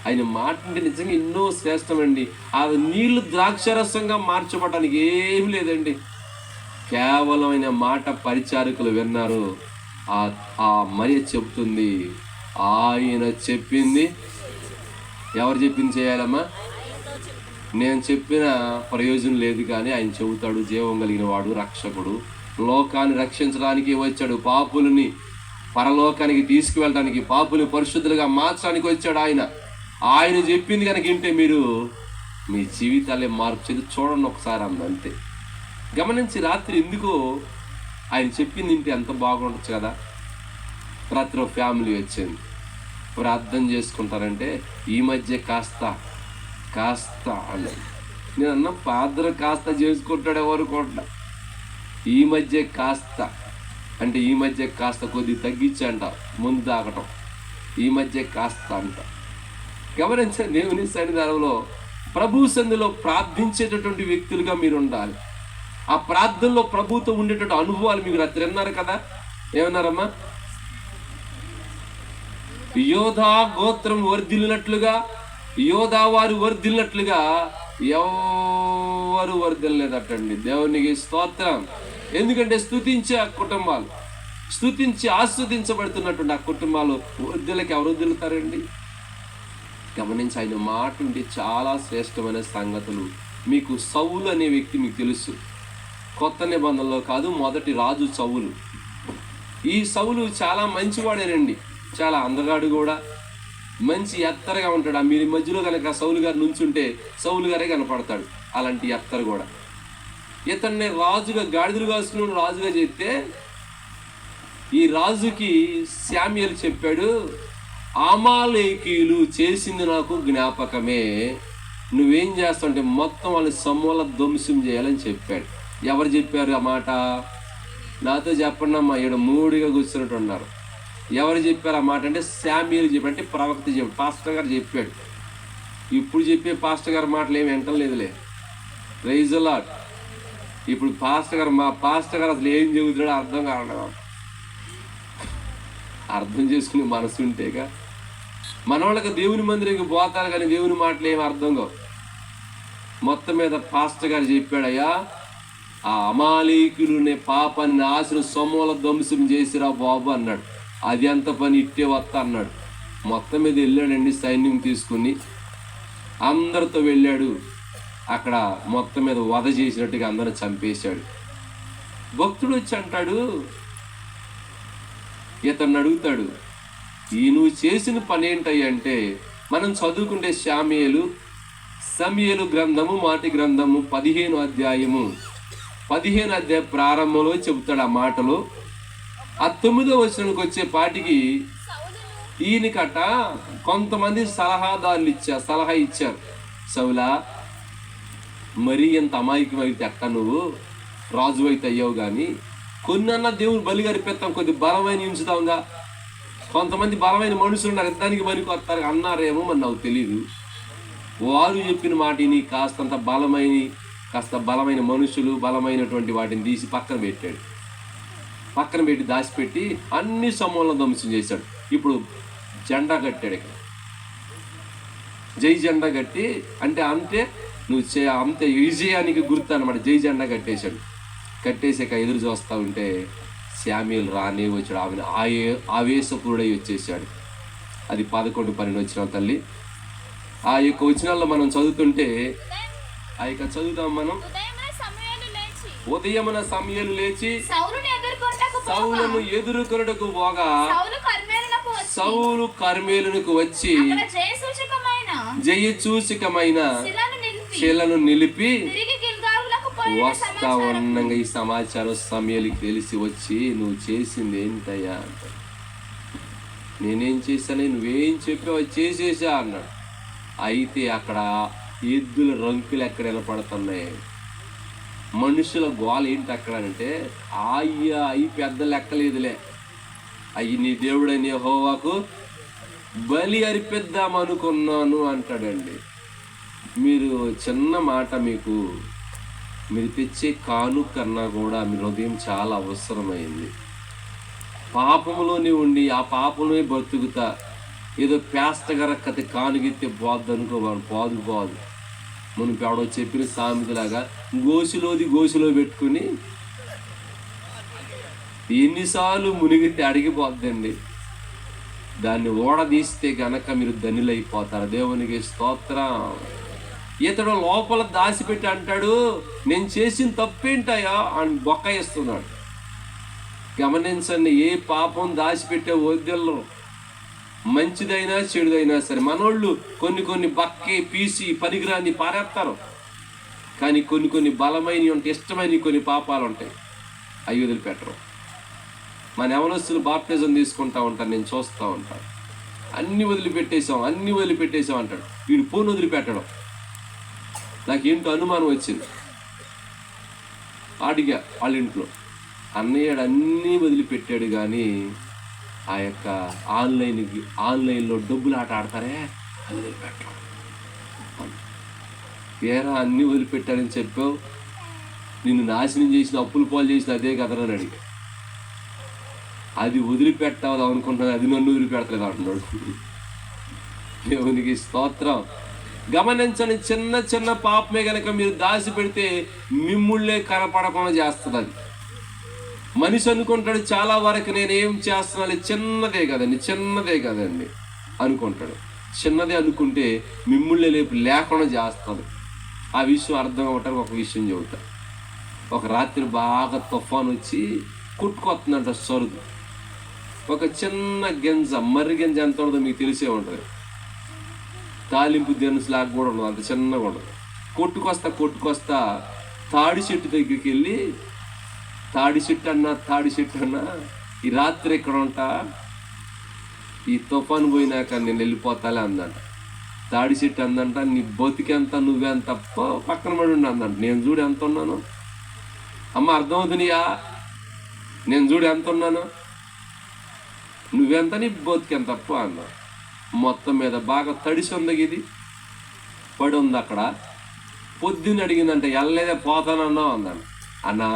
ఆయన మాట అంటే నిజంగా ఎన్నో శ్రేష్టమండి. ఆ నీళ్లు ద్రాక్షరసంగా మార్చబడటానికి ఏమి లేదండి. కేవలం ఆయన మాట పరిచారకులు విన్నారు. ఆ మరియ చెప్తుంది, ఆయన చెప్పింది. ఎవరు చెప్పింది చేయాలమ్మా? నేను చెప్పిన ప్రయోజనం లేదు, కానీ ఆయన చెబుతాడు. జీవం కలిగిన వాడు, రక్షకుడు, లోకాన్ని రక్షించడానికి వచ్చాడు, పాపులని పరలోకానికి తీసుకువెళ్ళడానికి, పాపులు పరిశుద్ధులుగా మార్చడానికి వచ్చాడు ఆయన చెప్పింది కనుక వింటే మీరు మీ జీవితాలే మార్చేది. చూడండి ఒకసారి అంతే. గమనించి రాత్రి ఎందుకో ఆయన చెప్పింది వింటే ఎంత బాగుండొచ్చు కదా. రాత్రి ఫ్యామిలీ వచ్చింది, ప్రార్థన చేసుకుంటారంటే ఈ మధ్య కాస్త అన్నది. నేను అన్న ప్రార్థన కాస్త చేసుకుంటాడు ఎవరుకుంటా. ఈ మధ్య కాస్త అంటే ఈ మధ్య కాస్త కొద్ది తగ్గించంట, ముందు తాగటం. ఈ మధ్య కాస్త అంట. గమనించండి, దేవుని సన్నిధానంలో ప్రభు సన్నిధిలో ప్రార్థించేటటువంటి వ్యక్తులుగా మీరు ఉండాలి. ఆ ప్రార్థనలో ప్రభుతో ఉండేటటువంటి అనుభవాలు మీకు రాత్రి అన్నారు కదా. ఏమన్నారమ్మా? యోధా గోత్రం వర్ధిల్లినట్లుగా, యోధా వారు వర్ధిల్లినట్లుగా ఎవరు వర్ధిల్లలేదటండి. దేవునికి స్తోత్రం. ఎందుకంటే స్తుతించే ఆ కుటుంబాలు, స్తుతించి ఆస్వాదించబడుతున్నటువంటి ఆ కుటుంబాలు వర్ధిల్లకి ఎవరు వదులుతారండి? గమనించి ఆయన మాట ఉంటే చాలా శ్రేష్టమైన సంగతులు. మీకు సౌలు అనే వ్యక్తి మీకు తెలుసు, కొత్త నిబంధనలో కాదు, మొదటి రాజు సౌలు. ఈ సౌలు చాలా మంచివాడేనండి, చాలా అందగాడు కూడా, మంచి ఎత్తరగా ఉంటాడు. మీరు మధ్యలో కనుక సౌలు గారు నుంచుంటే సౌలు గారే కనపడతాడు, అలాంటి ఎత్తరు కూడా. ఇతన్ని రాజుగా, గాడిదలు కాసుకుని రాజుగా చేస్తే ఈ రాజుకి శామ్యూయేలు చెప్పాడు, అమాలేకీయులు చేసింది నాకు జ్ఞాపకమే, నువ్వేం చేస్తావంటే మొత్తం వాళ్ళని సమూల ధ్వంసం చేయాలని చెప్పాడు. ఎవరు చెప్పారు ఆ మాట? నాతో చెప్పండి అమ్మా. ఇక్కడ మూడుగా కూర్చున్నట్టు ఉన్నారు. ఎవరు చెప్పారు ఆ మాట అంటే శామ్యూయేలు చెప్పాడు, అంటే ప్రవక్త చెప్పాడు, పాస్టర్ గారు చెప్పాడు. ఇప్పుడు చెప్పే పాస్టర్ గారి మాటలు ఏమి వింటలేదులే. Praise the lord. ఇప్పుడు మా పాస్టర్ గారు అసలు ఏం చెబుతాడో అర్థం కావడం, అర్థం చేసుకునే మనసు ఉంటేగా. మన వాళ్ళకి దేవుని మందిరికి పోతారు కానీ దేవుని మాటలు ఏమి అర్థం కావు. మొత్తం మీద పాస్టర్ గారు చెప్పాడయ్యా, ఆ అమాలేకీయులనే పాపాన్ని నాశనం సమూల ధ్వంసం చేసిరా బాబు అన్నాడు. అది ఎంత పని, ఇట్టే వస్తా అన్నాడు. మొత్తం మీద వెళ్ళాడండి, సైన్యం తీసుకుని అందరితో వెళ్ళాడు. అక్కడ మొత్తం మీద వధ చేసినట్టుగా అందరూ చంపేశాడు. భక్తుడు వచ్చి అంటాడు, ఇతన్ని అడుగుతాడు, ఈ నువ్వు చేసిన పని ఏంటంటే, మనం చదువుకుంటే సమూయేలు గ్రంథము, మాటి గ్రంథము 15వ అధ్యాయము 15వ అధ్యాయ ప్రారంభంలో చెబుతాడు ఆ మాటలు. ఆ 9వ వచనానికి వచ్చే పాటికి ఈయనకట కొంతమంది సలహా ఇచ్చారు. సౌలా, మరీ ఎంత అమాయకమైతే అక్క, నువ్వు రాజు అయితే అయ్యావు, కానీ కొన్నన్నా దేవుడు బలి గరిపెత్తాం, కొద్ది బలమైన ఉంచుతాంగా. కొంతమంది బలమైన మనుషులు ఉన్నారు, దానికి పనికి వస్తారు అన్నారేమో, మరి నాకు తెలీదు. వారు చెప్పిన మాటిని కాస్త బలమైన మనుషులు, బలమైనటువంటి వాటిని తీసి పక్కన పెట్టి దాచిపెట్టి అన్ని సమూలం ధ్వంసం చేశాడు. ఇప్పుడు జెండా కట్టాడు, ఇక్కడ జై జెండా కట్టి, అంటే నువ్వు అంతే విజయానికి గుర్తు అనమాట. జై జెండా కట్టేసాక ఎదురు చూస్తూ ఉంటే శామ్యూయేలు రానే వచ్చాడు. ఆమెను ఆవేశపూరుడై వచ్చేసాడు. అది 11-12 వచ్చిన తల్లి. ఆ యొక్క వచనాల్లో మనం చదువుతుంటే, ఆ యొక్క చదువుతాం మనం. ఉదయమున సమూయేలు లేచి సౌలును ఎదుర్కొనుటకు పోగా సౌలు కర్మేలునకు వచ్చి జయసూచకమైన శిలను నిలిపి వస్తా ఉన్నంగా ఈ సమాచారం సమూయేలుకి తెలిసి వచ్చి, నువ్వు చేసింది ఏంటయ్యా అంట. నేనేం చేశాను, నువ్వేం చెప్పావు చేసేసా అన్నాడు. అయితే అక్కడ ఎద్దుల రంకులు ఎక్కడ వినపడుతున్నాయి, మనుషుల గోల ఏంటి అక్కడ అంటే, అవి పెద్ద లెక్కలేదులే, అవి నీ దేవుడైన యెహోవాకు బలి అర్పిద్దామనుకున్నాను అంటాడండి. మీరు చిన్న మాట, మీరు తెచ్చే కానుకన్నా కూడా మీ హృదయం చాలా అవసరమైంది. పాపంలోనే ఉండి ఆ పాపంలోనే బ్రతుకుతా ఏదో పేస్తగరక్కతి కానుగిస్తే పోద్దు అనుకోవాలి, పోదు. మునుపు ఎవడో చెప్పిన సామెతలాగా గోసిలో పెట్టుకుని ఎన్నిసార్లు మునిగితే అడిగిపోద్దండి. దాన్ని ఓడదీస్తే గనక మీరు ధన్యులైపోతారు. దేవునికి స్తోత్రం. ఇతడు లోపల దాచిపెట్టి అంటాడు, నేను చేసిన తప్పేంటాయా అని బొక్కయిస్తున్నాడు. గమనించండి, ఏ పాపం దాచిపెట్టే వద్దెల్లో మంచిదైనా చెడుదైనా సరే మనోళ్ళు కొన్ని బక్కే పీసి పనికిరాని పారేస్తారు. కానీ కొన్ని బలమైనవి ఉంటాయి, ఇష్టమైనవి కొన్ని పాపాలు ఉంటాయి, అవి వదిలిపెట్టరు. మన యవనస్తులు బాప్టిజం తీసుకుంటా ఉంటారు, నేను చూస్తూ ఉంటాను. అన్నీ వదిలిపెట్టేశాం అంటాడు. వీడు ఫోన్ వదిలిపెట్టడం. నాకేంటో అనుమానం వచ్చింది. అడిగా వాళ్ళ ఇంట్లో, అన్నయ్య అన్నీ వదిలిపెట్టాడు కానీ ఆ యొక్క ఆన్లైన్లో డబ్బులు ఆట ఆడతారే అది వదిలిపెట్టడం. వేరే అన్నీ వదిలిపెట్టారని చెప్పావు, నిన్ను నాశనం చేసిన అప్పులు పాలు చేసిన అదే కదరా అని అడిగా. అది వదిలిపెట్టావు అనుకుంటున్నాను, అది నన్ను వదిలిపెడతలేదు అంటున్నాడు. దేవునికి స్తోత్రం. గమనించని చిన్న పాపమే కనుక మీరు దాచి పెడితే మిమ్ముళ్ళే కనపడకుండా చేస్తుంది. అది మనిషి అనుకుంటాడు చాలా వరకు నేనేం చేస్తున్నాను, చిన్నదే కదండి అనుకుంటాడు. చిన్నదే అనుకుంటే మిమ్ముళ్ళే లేకుండా చేస్తుంది. ఆ విషయం అర్థం అవ్వటానికి ఒక విషయం చెబుతా. ఒక రాత్రి బాగా తుఫాను వచ్చి కొట్టుకొస్తుందంట సరుగు. ఒక చిన్న గింజ, మర్రి గింజ ఎంత ఉండదో మీకు తెలిసే ఉంటుంది. తాలింపు దినుసులాగా కూడా ఉండదు, అంత చిన్నగా ఉండదు. కొట్టుకొస్తా తాడి చెట్టు దగ్గరికి వెళ్ళి, తాడి చెట్టు అన్నా ఈ రాత్రి ఎక్కడ ఉంటా, ఈ తుఫాను పోయినాక నేను వెళ్ళిపోతాలే అందంట. తాడి చెట్టు అందంట, నీ బతికెంత నువ్వెంత పక్కన పడి ఉండి అందంట. నేను చూడు ఎంత ఉన్నాను అమ్మ, అర్థమవుతుందియా, నేను చూడు ఎంత ఉన్నాను, నువ్వెంత నీ బతికెంత తప్ప అన్నా. మొత్తం మీద బాగా తడిసి ఉంది, ఇది పడి ఉంది అక్కడ. పొద్దున్న అడిగిందంటే వెళ్ళలేదే పోతానన్నావు అందాను. అన్నా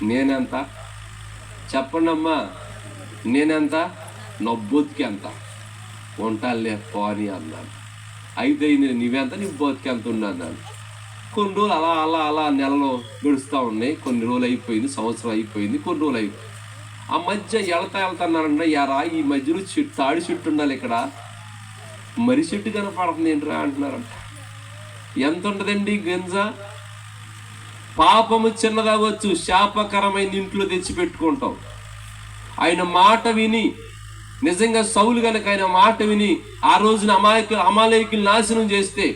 నేనెంత చెప్పండి అమ్మా, నేనెంత, నా బతికి ఎంత ఉంటాలే పోని అన్నాను. అయితే నీవెంత, నీ బతికి ఎంత ఉన్నా అన్నాను. కొన్ని రోజులు అలా నెలలో గడుస్తూ ఉన్నాయి. కొన్ని రోజులు అయిపోయింది, సంవత్సరం అయిపోయింది, కొన్ని రోజులు అయిపోయింది. ఆ మధ్య వెళ్తానంటే యారా ఈ మధ్యలో తాడి చెట్టు ఉండాలి, ఇక్కడ మర్రి చెట్టు కనపడుతుంది ఏంట్రా అంటున్నారంట. ఎంత ఉంటుందండి గింజ? పాపము చిన్నదవచ్చు, శాపకరమైన ఇంట్లో తెచ్చిపెట్టుకుంటాం. ఆయన మాట విని, నిజంగా సౌలు కనుక ఆయన మాట విని ఆ రోజున అమాలేకులు నాశనం చేస్తే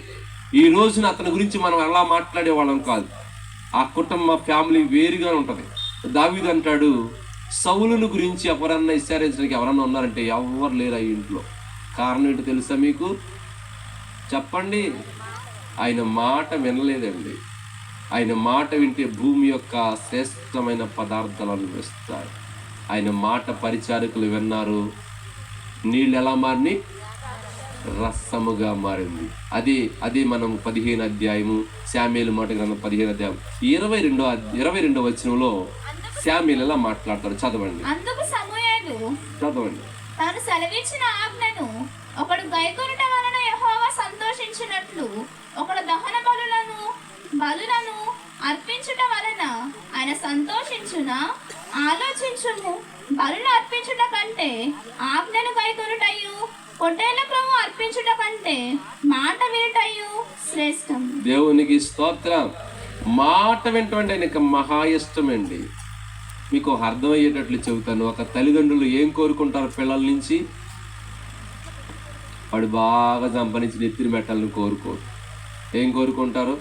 ఈ రోజున అతని గురించి మనం ఎలా మాట్లాడేవాళ్ళం కాదు. ఆ కుటుంబ ఫ్యామిలీ వేరుగా ఉంటుంది. దావీదు అంటాడు, సౌలును గురించి ఎవరన్నా విచారించడానికి ఎవరన్నా ఉన్నారంటే ఎవరు లేరు ఆ ఇంట్లో. కారణం ఏంటో తెలుసా మీకు? చెప్పండి. ఆయన మాట వినలేదండి. ఆయన మాట వింటే భూమి యొక్క శ్రేష్టమైన పదార్థాలను వేస్తారు. ఆయన మాట పరిచారకులు విన్నారు, నీళ్ళు ఎలా మారిని, రసముగా మారింది. అదే మనం 15 అధ్యాయము శామ్యూయేలు మాట గ్రంథం 15 అధ్యాయం 22వ వచనంలో శామ్యూయేలు ఎలా మాట్లాడతారు, చదవండి. అందుకు సమూయేలు చదవండి. తాను సెలవిచ్చిన ఆజ్ఞను ఒకడు గైకొనుట వలన యెహోవా సంతోషించినట్లు ఒకడు దహన బలులను అర్పించుట వలన ఆయన సంతోషించునా? ఆలోచించుము. బలులు అర్పించుట కంటే ఆజ్ఞను గైకొనుటయు, పొట్టేళ్ల క్రమం అర్పించుట కంటే మాట వినుటయు శ్రేష్టం. దేవునికి స్తోత్రం. మాట వింటండి ఆయనకు మహా ఇష్టమండి. మీకు అర్థమయ్యేటట్లు చెబుతాను. ఒక తల్లిదండ్రులు ఏం కోరుకుంటారు పిల్లల నుంచి? వాడు బాగా సంపాదించి నెత్తిన పెట్టాలని కోరుకోరు. ఏం కోరుకుంటారు?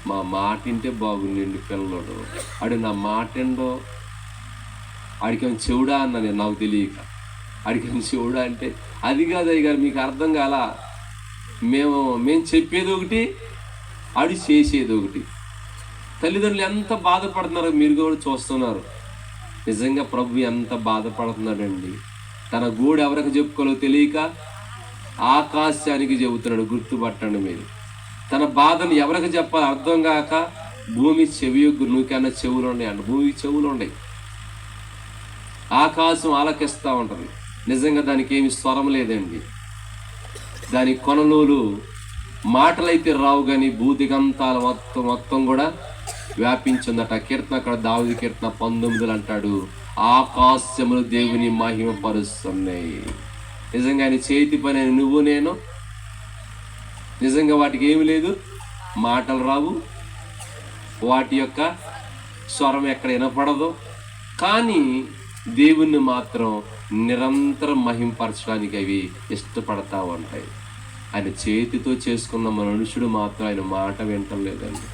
మా మాట వింటే బాగుండండి పిల్లడు, ఆడు నా మాట ఏండో, ఆడికేమో చెవుడా అన్నా నేను, నాకు తెలియక ఆడికేమో చెవుడా అంటే అది కాదు అయ్యగారు, మీకు అర్థం కాల. మేము చెప్పేది ఒకటి, ఆడి చేసేది ఒకటి. తల్లిదండ్రులు ఎంత బాధపడుతున్నారో మీరు కూడా చూస్తున్నారు. నిజంగా ప్రభు ఎంత బాధపడుతున్నాడండి. తన గూడు ఎవరికి చెప్పుకోలో తెలియక ఆకాశానికి చెబుతున్నాడు. గుర్తుపట్టండి మీరు. తన బాధను ఎవరికి చెప్పాలి అర్థం కాక భూమి చెవియొగ్గు, నువ్వుకన్నా చెవులు ఉన్నాయి అంట. భూమికి చెవులు ఉన్నాయి, ఆకాశం ఆలకిస్తూ ఉంటుంది. నిజంగా దానికి ఏమి స్వరం లేదండి. దాని కొనలోలు మాటలైతే రావు కానీ భూదిగంతాల మొత్తం కూడా వ్యాపించిందట. కీర్తన అక్కడ దావీదు కీర్తన 19 అంటాడు, ఆకాశములు దేవుని మహిమ పరుస్తున్నాయి. నిజంగా ఆయన చేతి పని అని నువ్వు నేను, నిజంగా వాటికి ఏమి లేదు, మాటలు రావు, వాటి యొక్క స్వరం ఎక్కడ వినపడదు, కానీ దేవుణ్ణి మాత్రం నిరంతరం మహింపరచడానికి అవి ఇష్టపడతా ఉంటాయి. ఆయన చేతితో చేసుకున్న మనుషుడు మాత్రం ఆయన మాట వింటం లేదండి.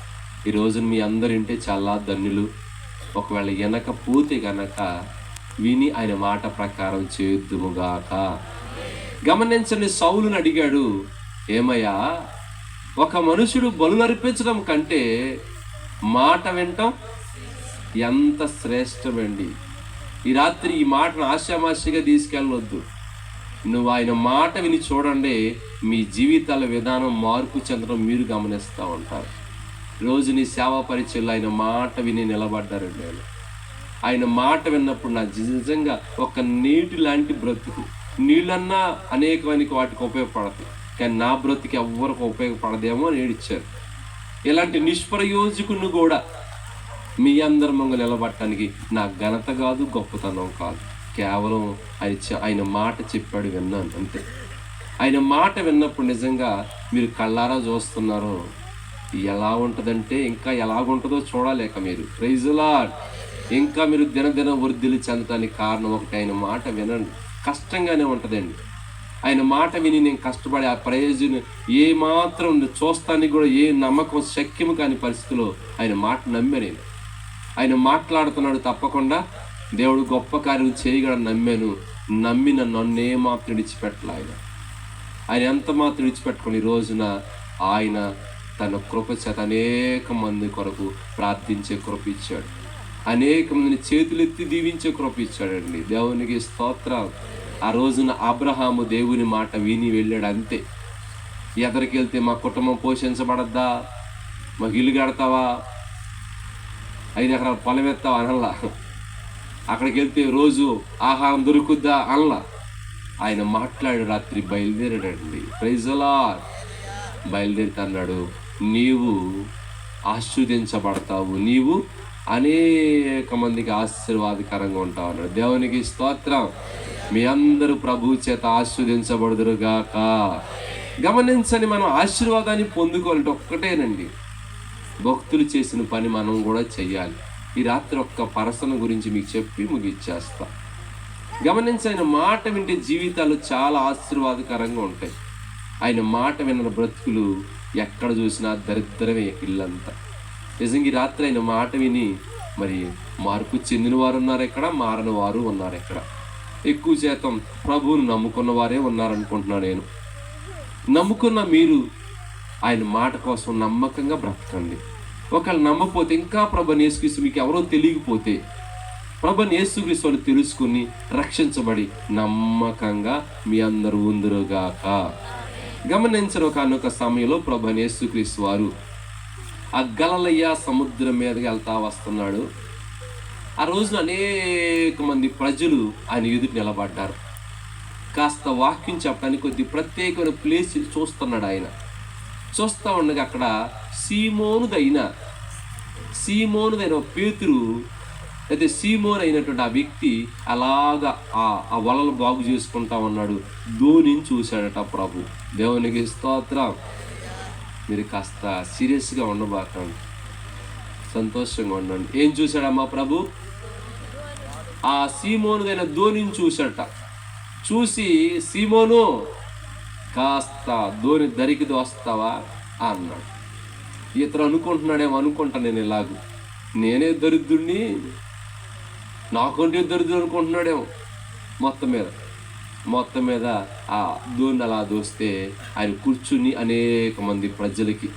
ఈరోజు మీ అందరు వింటే చాలా ధన్యులు. ఒకవేళ వినకపోతే గనక విని ఆయన మాట ప్రకారం చేద్దుముగాక. గమనించండి, సౌలుని అడిగాడు, ఏమయ్యా, ఒక మనుషుడు బలునర్పించడం కంటే మాట వినటం ఎంత శ్రేష్టమండి. ఈ రాత్రి ఈ మాటను ఆశామాషిగా తీసుకెళ్ళవద్దు. నువ్వు ఆయన మాట విని చూడండి, మీ జీవితాల విధానం మార్పు చెందడం మీరు గమనిస్తూ ఉంటారు. రోజు నీ సేవా పరిచయంలో ఆయన మాట విని నిలబడ్డారండి. నేను ఆయన మాట విన్నప్పుడు నా నిజంగా ఒక నీటి లాంటి బ్రతుకు. నీళ్ళన్నా అనేకమైన వాటికి ఉపయోగపడతాయి, కానీ నా బ్రతుకు ఎవ్వరికి ఉపయోగపడదేమో అని ఏడిచ్చారు. ఇలాంటి నిష్ప్రయోజకుని కూడా మీ అందరి ముందు నిలబట్టడానికి నా ఘనత కాదు, గొప్పతనం కాదు, కేవలం ఆయన మాట చెప్పాడు, విన్నాను అంతే. ఆయన మాట విన్నప్పుడు నిజంగా మీరు కళ్ళారా చూస్తున్నారో ఎలా ఉంటుందంటే ఇంకా ఎలాగుంటుందో చూడలేక మీరు ప్రైజ్ లార్డ్ ఇంకా మీరు దినదిన వృద్ధిని చెందడానికి కారణం ఒకటి, ఆయన మాట వినండి. కష్టంగానే ఉంటుందండి. ఆయన మాట విని నేను కష్టపడి ఆ ప్రయోజనం ఏ మాత్రం చూస్తానికి కూడా ఏ నమ్మకం శక్యము కాని పరిస్థితిలో ఆయన మాట నమ్మే నేను. ఆయన మాట్లాడుతున్నాడు, తప్పకుండా దేవుడు గొప్ప కార్యం చేయగలని నమ్మాను. నమ్మిన నన్నే మాత్రం విడిచిపెట్టలే ఆయన ఎంత మాత్రం విడిచిపెట్టుకుని ఈ రోజున ఆయన తన కృప చేత అనేక మంది కొరకు ప్రార్థించే కృప ఇచ్చాడు, అనేక మందిని చేతులెత్తి దీవించే కృప ఇచ్చాడండి. దేవునికి స్తోత్రం. ఆ రోజున అబ్రహాము దేవుని మాట విని వెళ్ళాడు, అంతే. ఎదరికి వెళ్తే మా కుటుంబం పోషించబడద్దా, మాకు ఇల్లు కడతావా, 5 ఎకరాల పొలం ఎత్తావా అనల్లా. అక్కడికి వెళ్తే రోజు ఆహారం దొరుకుద్దా అనలా. ఆయన మాట్లాడి రాత్రి బయలుదేరాడండి. Praise lord. బయలుదేరి అన్నాడు, నీవు ఆశీర్వదించబడతావు, నీవు అనేక మందికి ఆశీర్వాదకరంగా ఉంటావు అన్నాడు. దేవునికి స్తోత్రం. మీ అందరూ ప్రభు చేత ఆశీర్వదించబడుదురుగాక. గమనించని, మనం ఆశీర్వాదాన్ని పొందుకోవాలంటే ఒక్కటేనండి, భక్తులు చేసిన పని మనం కూడా చెయ్యాలి. ఈ రాత్రి ఒక్క పర్సన్ గురించి మీకు చెప్పి ముగిచ్చేస్తా. గమనించిన మాట వింటే జీవితాలు చాలా ఆశీర్వాదకరంగా ఉంటాయి. ఆయన మాట విన్న బ్రతుకులు ఎక్కడ చూసినా దరిద్రమే ఇల్లంతా. నిజంగా ఈ రాత్రి ఆయన మాట విని మరి మార్పు చెందిన వారు ఉన్నారు ఎక్కడ, మారని వారు ఉన్నారు ఎక్కడ. ఎక్కువ శాతం ప్రభువును నమ్ముకున్న వారే ఉన్నారనుకుంటున్నాను నేను. నమ్ముకున్న మీరు ఆయన మాట కోసం నమ్మకంగా బ్రతకండి. ఒకవేళ నమ్మపోతే, ఇంకా ప్రభుని యేసుక్రీస్తు మీకు ఎవరో తెలియకపోతే, ప్రభుని యేసుక్రీస్తుని తెలుసుకుని రక్షించబడి నమ్మకంగా మీ అందరూ ఉందురుగాక. గమనించరు, ఒకనొక సమయంలో ప్రభుని యేసుక్రీస్తు వారు ఆ గలిలయ సముద్రం మీదకి వెళ్తా వస్తున్నాడు. ఆ రోజున అనేక మంది ప్రజలు ఆయన ఎదుటి నిలబడ్డారు. కాస్త వాక్యం చెప్పడానికి కొద్ది ప్రత్యేకమైన ప్లేస్ చూస్తున్నాడు ఆయన. చూస్తూ ఉండగా అక్కడ సీమోనుదైన పేతురు, అయితే సీమోను అయినటువంటి ఆ వ్యక్తి అలాగా ఆ వలలు బాగు చేసుకుంటా ఉన్నాడు. ధోనిని చూశాడట ప్రభు. దేవునికి స్తోత్రం. మీరు కాస్త సీరియస్గా ఉండబాకండి, సంతోషంగా ఉండండి. ఏం చూశాడమ్మా ప్రభు? ఆ సీమోనుదైన ధోనిని చూశాడట. చూసి, సీమోను కాస్త ధోని దరికి దోస్తావా అన్నాడు. ఇతను అనుకుంటున్నాడేమో, అనుకుంటా నేను ఇలాగూ నేనే దరిద్రుడిని, నాకంటే దరిద్రుడు అనుకుంటున్నాడేమో. మొత్తం మీద ఆ ధోని అలా దోస్తే ఆయన కూర్చుని అనేక మంది ప్రజలకి,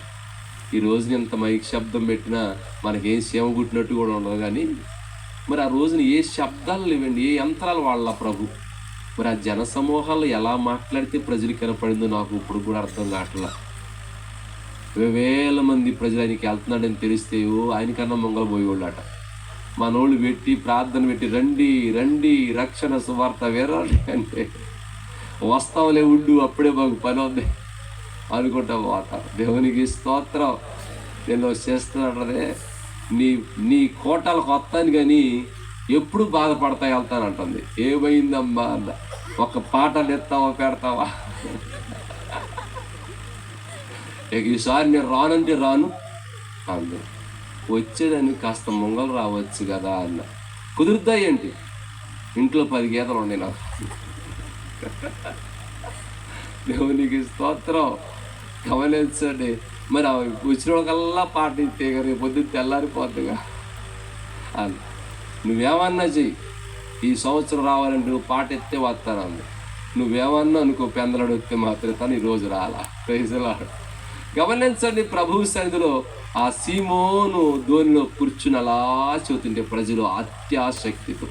ఈ రోజున ఎంత మైక్ శబ్దం పెట్టినా మనకేం సేవ కుట్టినట్టు కూడా ఉండదు. కానీ మరి ఆ రోజున ఏ శబ్దాలు లేవండి, ఏ యంత్రాలు వాళ్ళ ప్రభు. మరి ఆ జన సమూహాల్లో ఎలా మాట్లాడితే ప్రజలకు కనపడిందో నాకు ఇప్పుడు కూడా అర్థం కావట్లా. వేల మంది ప్రజలు ఆయనకి వెళ్తున్నాడని తెలిస్తే ఆయనకన్నా మొంగలు పోయేవాళ్ళట. మనోళ్ళు పెట్టి ప్రార్థన పెట్టి రండి రండి రక్షణ సువార్త వినండి అంటే వస్తావులే ఉండు అప్పుడే మాకు పని ఉంది అనుకుంటా పోతారు. దేవునికి స్తోత్రం. నేను చేస్తున్నాడే నీ కోటలకు వస్తాను కానీ ఎప్పుడు బాధపడతా వెళ్తానంటుంది. ఏమైందమ్మా అన్న, ఒక పాటలు ఎత్తావా పెడతావా, ఈసారి నేను రానంటే రాను అందు వచ్చేదాన్ని కాస్త మొంగలు రావచ్చు కదా అన్న. కుదురుద్దా ఏంటి, ఇంట్లో 10 గీతలు ఉన్నాయి నాకు. దేవునికి స్తోత్రం. గమనించండి. మరి వచ్చిన వాళ్ళకల్లా పాట ఇస్తే రేపు పొద్దున్న తెల్లారిపోద్దుగా అని నువ్వేమన్నా చెయ్యి, ఈ సంవత్సరం రావాలంటే నువ్వు పాట ఎత్తే వస్తానంది. నువ్వేమన్నా అనుకో పెందలాడు వస్తే మాత్రం తను ఈరోజు రాలా. ప్రైజ్లాడు. గమనించండి, ప్రభువు సన్నిధిలో ఆ సీమోను ధోనిలో కూర్చుని అలా చూతుంటే ప్రజలు అత్యాసక్తితో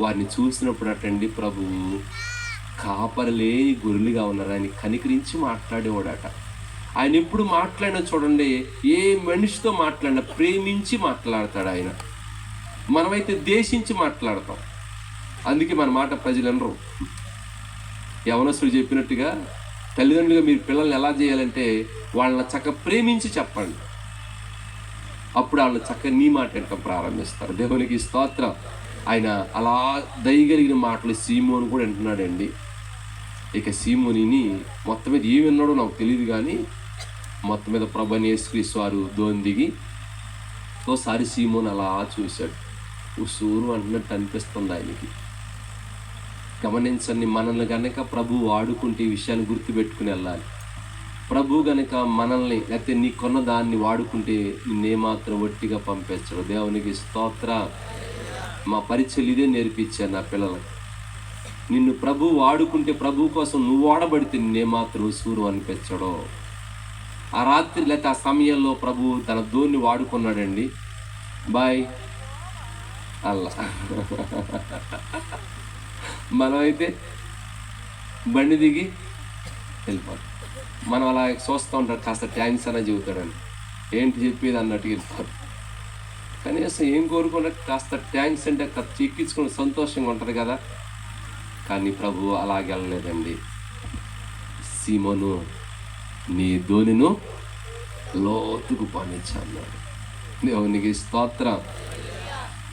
వారిని చూసినప్పుడు అటండి ప్రభువు కాపరి లేని గొర్రెలుగా ఉన్నారు. ఆయన కనికరించి మాట్లాడేవాడట. ఆయన ఎప్పుడు మాట్లాడినా చూడండి, ఏ మనిషితో మాట్లాడినా ప్రేమించి మాట్లాడతాడు ఆయన. మనమైతే దేశించి మాట్లాడతాం. అందుకే మన మాట ప్రజలు అనరు. యవనస్తుడు చెప్పినట్టుగా తల్లిదండ్రులుగా మీరు పిల్లల్ని ఎలా చేయాలంటే వాళ్ళని చక్కగా ప్రేమించి చెప్పండి, అప్పుడు వాళ్ళని చక్కగా నీ మాట వినటం ప్రారంభిస్తారు. దేవునికి స్తోత్రం. ఆయన అలా దయగలిగిన మాటలు సీమోను కూడా వింటున్నాడండి. ఇక సీమోనిని మొత్తం మీద ఏమి విన్నాడో నాకు తెలియదు కానీ మొత్తం మీద ప్రభువైన యేసుక్రీస్తు వారు ధోని దిగి ఓసారి సీమోను అలా చూశాడు. ఉసూరు అంటున్నట్టు అనిపిస్తుంది ఆయనకి. గమనించండి, మనల్ని కనుక ప్రభు వాడుకుంటే ఈ విషయాన్ని గుర్తుపెట్టుకుని వెళ్ళాలి. ప్రభు కనుక మనల్ని లేకపోతే నీకున్న దాన్ని వాడుకుంటే నిన్నేమాత్రం ఒట్టిగా పంపించడు. దేవునికి స్తోత్ర. మా పరీక్షలు ఇదే నేర్పించాను నా పిల్లలకి. నిన్ను ప్రభు వాడుకుంటే, ప్రభు కోసం నువ్వు వాడబడితే నిన్నేమాత్రం సూరు అనిపించడో. ఆ రాత్రి లేకపోతే ఆ సమయంలో ప్రభు తన ధోని వాడుకున్నాడండి. బాయ్ అల్లా. మనమైతే బండి దిగి వెళ్ళిపోతాం. మనం అలా చూస్తూ ఉంటాడు, కాస్త థ్యాంక్స్ అనే చెబుతాడని. ఏంటి చెప్పేది అన్నట్టుగా వెళ్ళిపోతాం. కనీసం ఏం కోరుకున్నా కాస్త థ్యాంక్స్ అంటే ఎక్కించుకుని సంతోషంగా ఉంటుంది కదా. కానీ ప్రభు అలాగే వెళ్ళలేదండి. సీమోను నీ ధోనిను లోతుకు పనిచ్చన్నాడు. దేవునికి స్తోత్రం.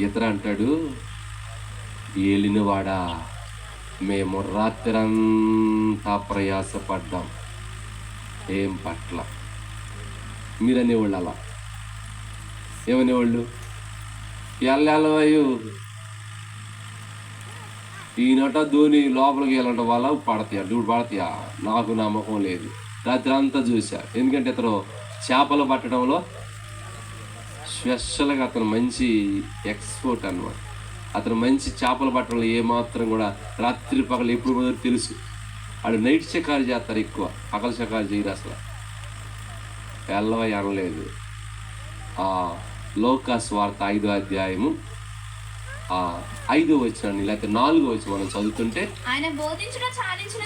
ఇతర అంటాడు, ఏలినవాడా మేము రాత్రంతా ప్రయాసపడ్డాం, ఏం పట్ల. మీరు అనేవాళ్ళు అలా ఏమనేవాళ్ళు, ఎల్లవయ్యు ఈయనట ధోని లోపలికి వెళ్ళంట వాళ్ళ పడతాయా, ఇప్పుడు పడతాయా, నాకు నమ్మకం లేదు. రాత్రి అంతా చూసా. ఎందుకంటే ఇతను చేపలు పట్టడంలో స్పెషల్గా అతను మంచి ఎక్స్పోర్ట్ అన్నమాట. అతను మంచి చేపలు పట్టడంలో ఏమాత్రం కూడా రాత్రి పగలు ఎప్పుడు మొదలు తెలుసు. వాడు నైట్ షికారు చేస్తారు ఎక్కువ, పగల షికారు చేయరు అసలు. ఎల్లవయ్య అనలేదు. లోకాసు వార్త 5వ అధ్యాయము 5వ వచనాన్ని లేకపోతే 4వ వచనం మనం చదువుతుంటే, ఆయన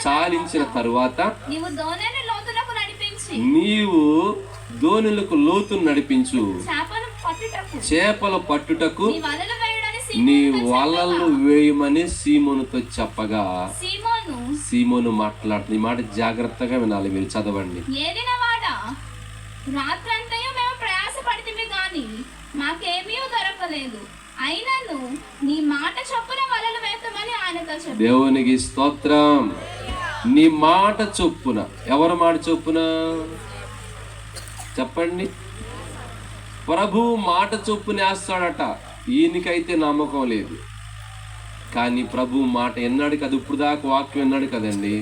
చాలించిన తరువాత నీవు ధోనులకు లోతును నడిపించు, చేపలు పట్టుటకు నీ వలలు వేయమని సీమోనుతో చెప్పగా, సీమోను మాట్లాడుతుంది. ఈ మాట జాగ్రత్తగా వినాలి, మీరు చదవండి. రాత్రంతయు మేము ప్రయాసపడితిమి గాని మాకేమీ దొరకలేదు, అయినను నీ మాట చొప్పున వలలు వేస్తామని ఆయనతో చెప్పాడు. దేవునికి స్తోత్రం. నీ మాట చొప్పున. ఎవరి మాట చొప్పున చెప్పండి? ప్రభు మాట చొప్పున వేస్తాడట. ఈయనకైతే నమ్మకం లేదు, కానీ ప్రభు మాట ఎన్నాడు కదా. ఇప్పుడు దాకా వాక్యం ఎన్నాడు కదండి.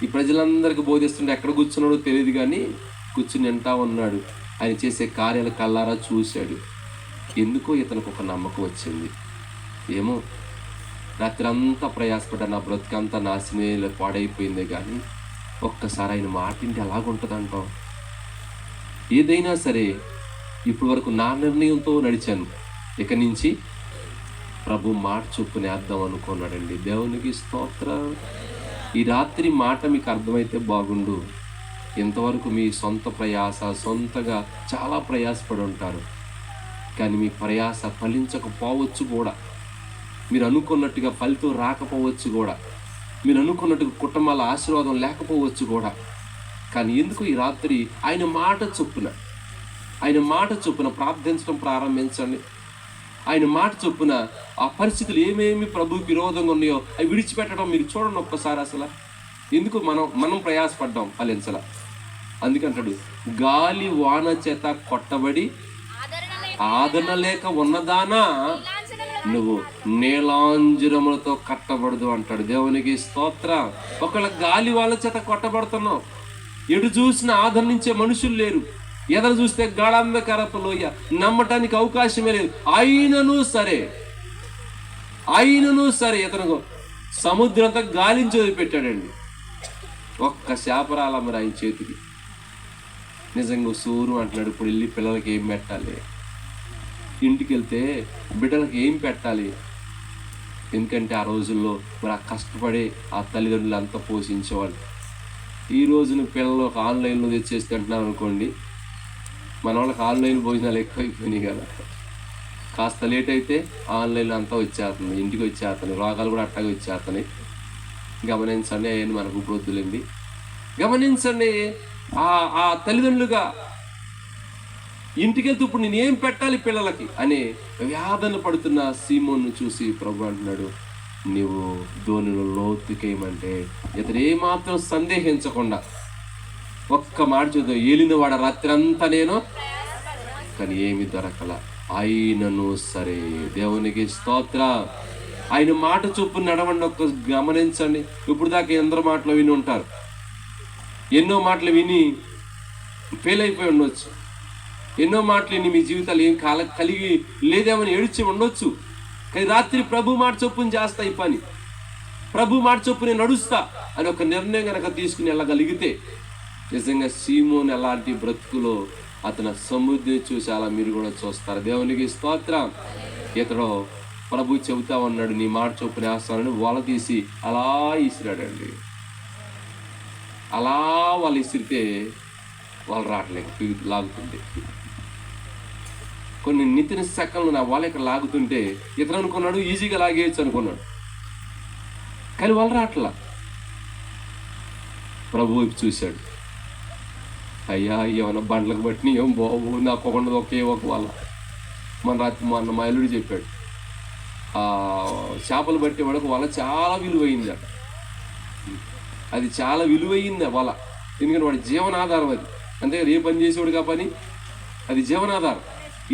ఈ ప్రజలందరికీ బోధిస్తుంటే ఎక్కడ కూర్చున్నాడో తెలియదు, కానీ కూర్చుని వింటా ఉన్నాడు. ఆయన చేసే కార్యాలు కళ్ళారా చూశాడు. ఎందుకో ఇతనికి ఒక నమ్మకం వచ్చింది. ఏమో రాత్రి అంతా ప్రయాసపడ్డా, నా బ్రతుకంతా నాశనమే పాడైపోయిందే, కానీ ఒక్కసారి ఆయన మాటింటే ఎలాగుంటుందంటాం. ఏదైనా సరే ఇప్పటి వరకు నా నిర్ణయంతో నడిచాను, ఇక నుంచి ప్రభు మాట చొప్పున వేద్దాం అనుకున్నాడండి. దేవునికి స్తోత్రం. ఈ రాత్రి మాట మీకు అర్థమైతే బాగుండు. ఇంతవరకు మీ సొంత ప్రయాస, సొంతగా చాలా ప్రయాసపడి ఉంటారు, కానీ మీ ప్రయాస ఫలించకపోవచ్చు కూడా, మీరు అనుకున్నట్టుగా ఫలితం రాకపోవచ్చు కూడా, మీరు అనుకున్నట్టుగా కుటుంబాల ఆశీర్వాదం లేకపోవచ్చు కూడా. కానీ ఎందుకు ఈ రాత్రి ఆయన మాట చొప్పున ప్రార్థించడం ప్రారంభించండి. ఆయన మాట చొప్పున ఆ పరిస్థితులు ఏమేమి ప్రభువుకి విరోధంగా ఉన్నాయో అవి విడిచిపెట్టడం మీరు చూడండి ఒక్కసారి. అసలు ఎందుకు మనం ప్రయాసపడ్డాం ఫలించాల. అందుకంటాడు, గాలి వాన చేత కొట్టబడి ఆదరణ లేక ఉన్నదానా నువ్వు నీలాంజనములతో కట్టబడదు అంటాడు. దేవునికి స్తోత్రం. ఒకవేళ గాలి వాళ్ళ చేత కొట్టబడుతున్నావు, ఎటు చూసిన ఆదరణించే మనుషులు లేరు, ఎదురు చూస్తే గాఢాంధకారపు లోయ, నమ్మటానికి అవకాశమే లేదు. అయినను సరే ఇతను సముద్రంతో గాలించి వదిలిపెట్టాడండి. ఒక్క శాపరాల మరి ఆయన చేతికి. నిజంగా సూరు అంటున్నాడు, ఇప్పుడు వెళ్ళి పిల్లలకి ఏం పెట్టాలి, ఇంటికి వెళ్తే బిడ్డలకి ఏం పెట్టాలి. ఎందుకంటే ఆ రోజుల్లో మరి ఆ కష్టపడే ఆ తల్లిదండ్రులు అంతా పోషించేవాళ్ళు. ఈ రోజున పిల్లలు ఆన్లైన్లో తెచ్చేసి తింటున్నారు అనుకోండి, మన వాళ్ళకి ఆన్లైన్ భోజనాలు ఎక్కువైపోయినాయి కదా. కాస్త లేట్ అయితే ఆన్లైన్లో అంతా వచ్చేస్తుంది, ఇంటికి వచ్చేస్తున్నాయి, రోగాలు కూడా అట్టగా వచ్చేస్తున్నాయి. గమనించండి, అవన్నీ మనకు ఉపయోగలేండి. గమనించండి, ఆ తల్లిదండ్రులుగా ఇంటికి వెళ్తూ ఇప్పుడు నేను ఏం పెట్టాలి పిల్లలకి అనే వ్యాధన పడుతున్న సీమోన్ను చూసి ప్రభు అంటున్నాడు, నీవు ధోనిలో లోతుకేయమంటే ఇతను ఏమాత్రం సందేహించకుండా ఒక్క మాట చూద్దాం. ఏలిన వాడ రాత్రి అంతా నేను, కానీ ఏమి దొరకల. అయినను సరే, దేవునికి స్తోత్ర. ఆయన మాట చొప్పున నడవండి. ఒక్క గమనించండి, ఇప్పుడు దాకా ఎందరో మాటలు విని ఉంటారు, ఎన్నో మాటలు విని ఫెయిల్ అయిపోయి ఉండొచ్చు, ఎన్నో మాటలు విని మీ జీవితాలు ఏం కలిగి లేదేమని ఏడ్చి ఉండొచ్చు. కానీ రాత్రి ప్రభు మాట చొప్పున చేస్తా, ఈ పని ప్రభు మాట చొప్పున నడుస్తా అని ఒక నిర్ణయం కనుక తీసుకుని వెళ్ళగలిగితే, నిజంగా సీమోన్ ఎలాంటి బ్రతుకులో అతను సముద్రం చూసి అలా మీరు కూడా చూస్తారు. దేవునికి స్తోత్రం. ఇతడు ప్రభు చెబుతా ఉన్నాడు, నీ మాట చొప్పున వేస్తానని వల తీసి అలా ఇసిరాడండి. అలా వాళ్ళు ఇసిరితే వాళ్ళు రావట్లేదు, లాగుతుంటే కొన్ని నితిన సెకండ్లు నా వాళ్ళ ఇక్కడ లాగుతుంటే ఇతను అనుకున్నాడు ఈజీగా లాగేయచ్చు అనుకున్నాడు, కానీ వాళ్ళు రావట్లా. ప్రభు వైపు చూశాడు, అయ్యా ఏమన్నా బండ్లకు బట్టి ఏం బాబు, నాకు ఒకటి ఒకే ఒక వాళ్ళ. మొన్న మా అల్లుడు చెప్పాడు, చేపలు బట్టి వాడికి వల చాలా విలువైంది. అది చాలా విలువైంది వల, ఎందుకంటే వాడి జీవనాధారం అది. అంతే ఏ పని చేసేవాడు కా పని, అది జీవనాధారం.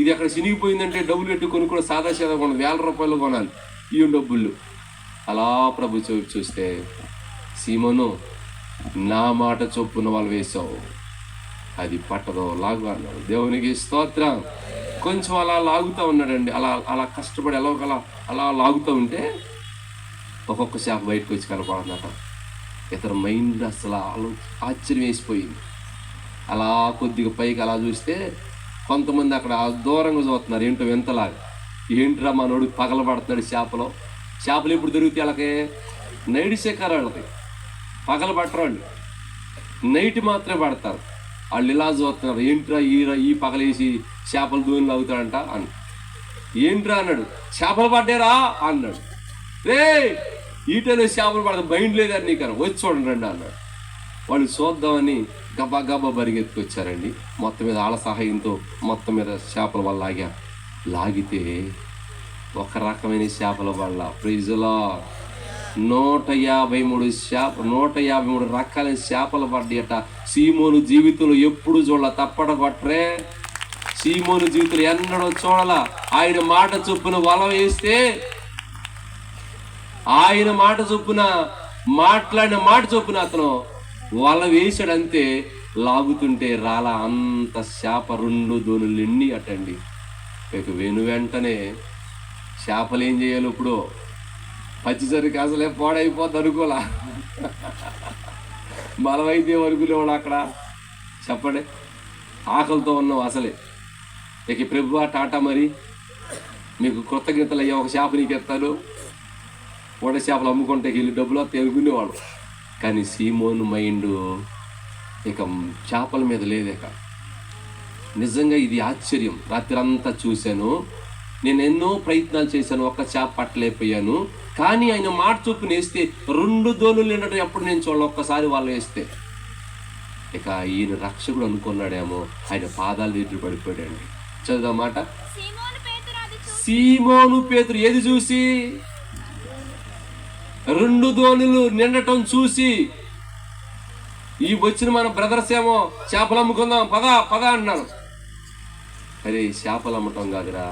ఇది అక్కడ చినిగిపోయిందంటే డబ్బులు పెట్టి కొనుక్కో, సాదా కొనదు, ₹1000 కొనాలి ఈ డబ్బులు. అలా ప్రభు చూస్తే, సీమోను నా మాట చొప్పున వాళ్ళు వేసావు, అది పట్టదో లాగు అన్నాడు. దేవునికి స్తోత్రం. కొంచెం అలా లాగుతూ ఉన్నాడండి, అలా కష్టపడి అలా లాగుతూ ఉంటే ఒక్కొక్క చేప బయటకు వచ్చి కనపడుతుందట. ఇతను మైండ్ అసలు ఆశ్చర్యం వేసిపోయింది. అలా కొద్దిగా పైకి అలా చూస్తే కొంతమంది అక్కడ దూరంగా చూస్తున్నారు, ఏంటో వింతలాగా. ఏంట్రా మనోడు పగలబడుతున్నాడు చేపలు ఎప్పుడు దొరుకుతాయి వాళ్ళకి? నైట్ శేఖర్ వాళ్ళకి పగల పట్టరు, వాళ్ళు నైట్ మాత్రమే పడతారు. వాళ్ళు ఇలా చూస్తున్నారు, ఏంట్రా ఈ పగలేసి చేపలు దూని అవుతాడంట అని. ఏంట్రా అన్నాడు, చేపలు పడ్డారా అన్నాడు. రే ఈటలో చేపలు పడతాం, మైండ్ లేదని నీకు వచ్చి చూడండి రండి అన్నాడు. వాళ్ళు చూద్దామని గబా పరిగెత్తుకొచ్చారండి. మొత్తం మీద ఆళ్ళ సహాయంతో మొత్తం మీద చేపల వల్ల లాగితే ఒక రకమైన చేపల వల్ల ప్రైజులా 153 రకాలైన చేపలు పడ్డాయట. సీమోను జీవితంలో ఎప్పుడు చూడాల, తప్పడ కొట్టరే. సీమోను జీవితంలో ఎన్నడో చూడాల. ఆయన మాట చొప్పున వల వేస్తే, ఆయన మాట చొప్పున మాట్లాడిన మాట చొప్పున అతను వల వేసాడంతే. లాగుతుంటే రాలా అంత చేప 2 దోణులు ఎన్ని అటండి. ఇక వెంటనే చేపలు ఏం చేయాలి, ఇప్పుడు పచ్చిసరికి అసలే పాడైపోద్ది అనుకోలా. బలమైతే వరకు లేవాడు అక్కడ. చెప్పండి, ఆకలితో ఉన్నావు అసలే. ఇక ప్రభువా టాటా, మరి మీకు కృతజ్ఞతలు అయ్యా, ఒక చేప నీకు ఎత్తాను, వడ చేపలు అమ్ముకుంటే వెళ్ళి డబ్బులు వస్తే అనుకునేవాడు. కానీ సీమోను మైండ్ ఇక చేపల మీద లేదు. ఇక నిజంగా ఇది ఆశ్చర్యం. రాత్రంతా చూశాను, నేను ఎన్నో ప్రయత్నాలు చేశాను, ఒక్క చేప పట్టలేకపోయాను. కానీ ఆయన మాట చొప్పున వేస్తే 2 దోణులు నిండటం ఎప్పుడు నేను చూడాలి, ఒక్కసారి వాళ్ళు వేస్తే. ఇక ఈయన రక్షకుడు అనుకున్నాడేమో, ఆయన పాదాలు ఎదురు పడిపోయాడండి. చదువు మాట. సీమోను పేతురు ఏది చూసి? 2 దోణులు నిండటం చూసి. ఈ వచ్చిన మన బ్రదర్స్ ఏమో చేపలు అమ్ముకుందాం పద అన్నాను. అరే చేపలు అమ్మటం కాదురా,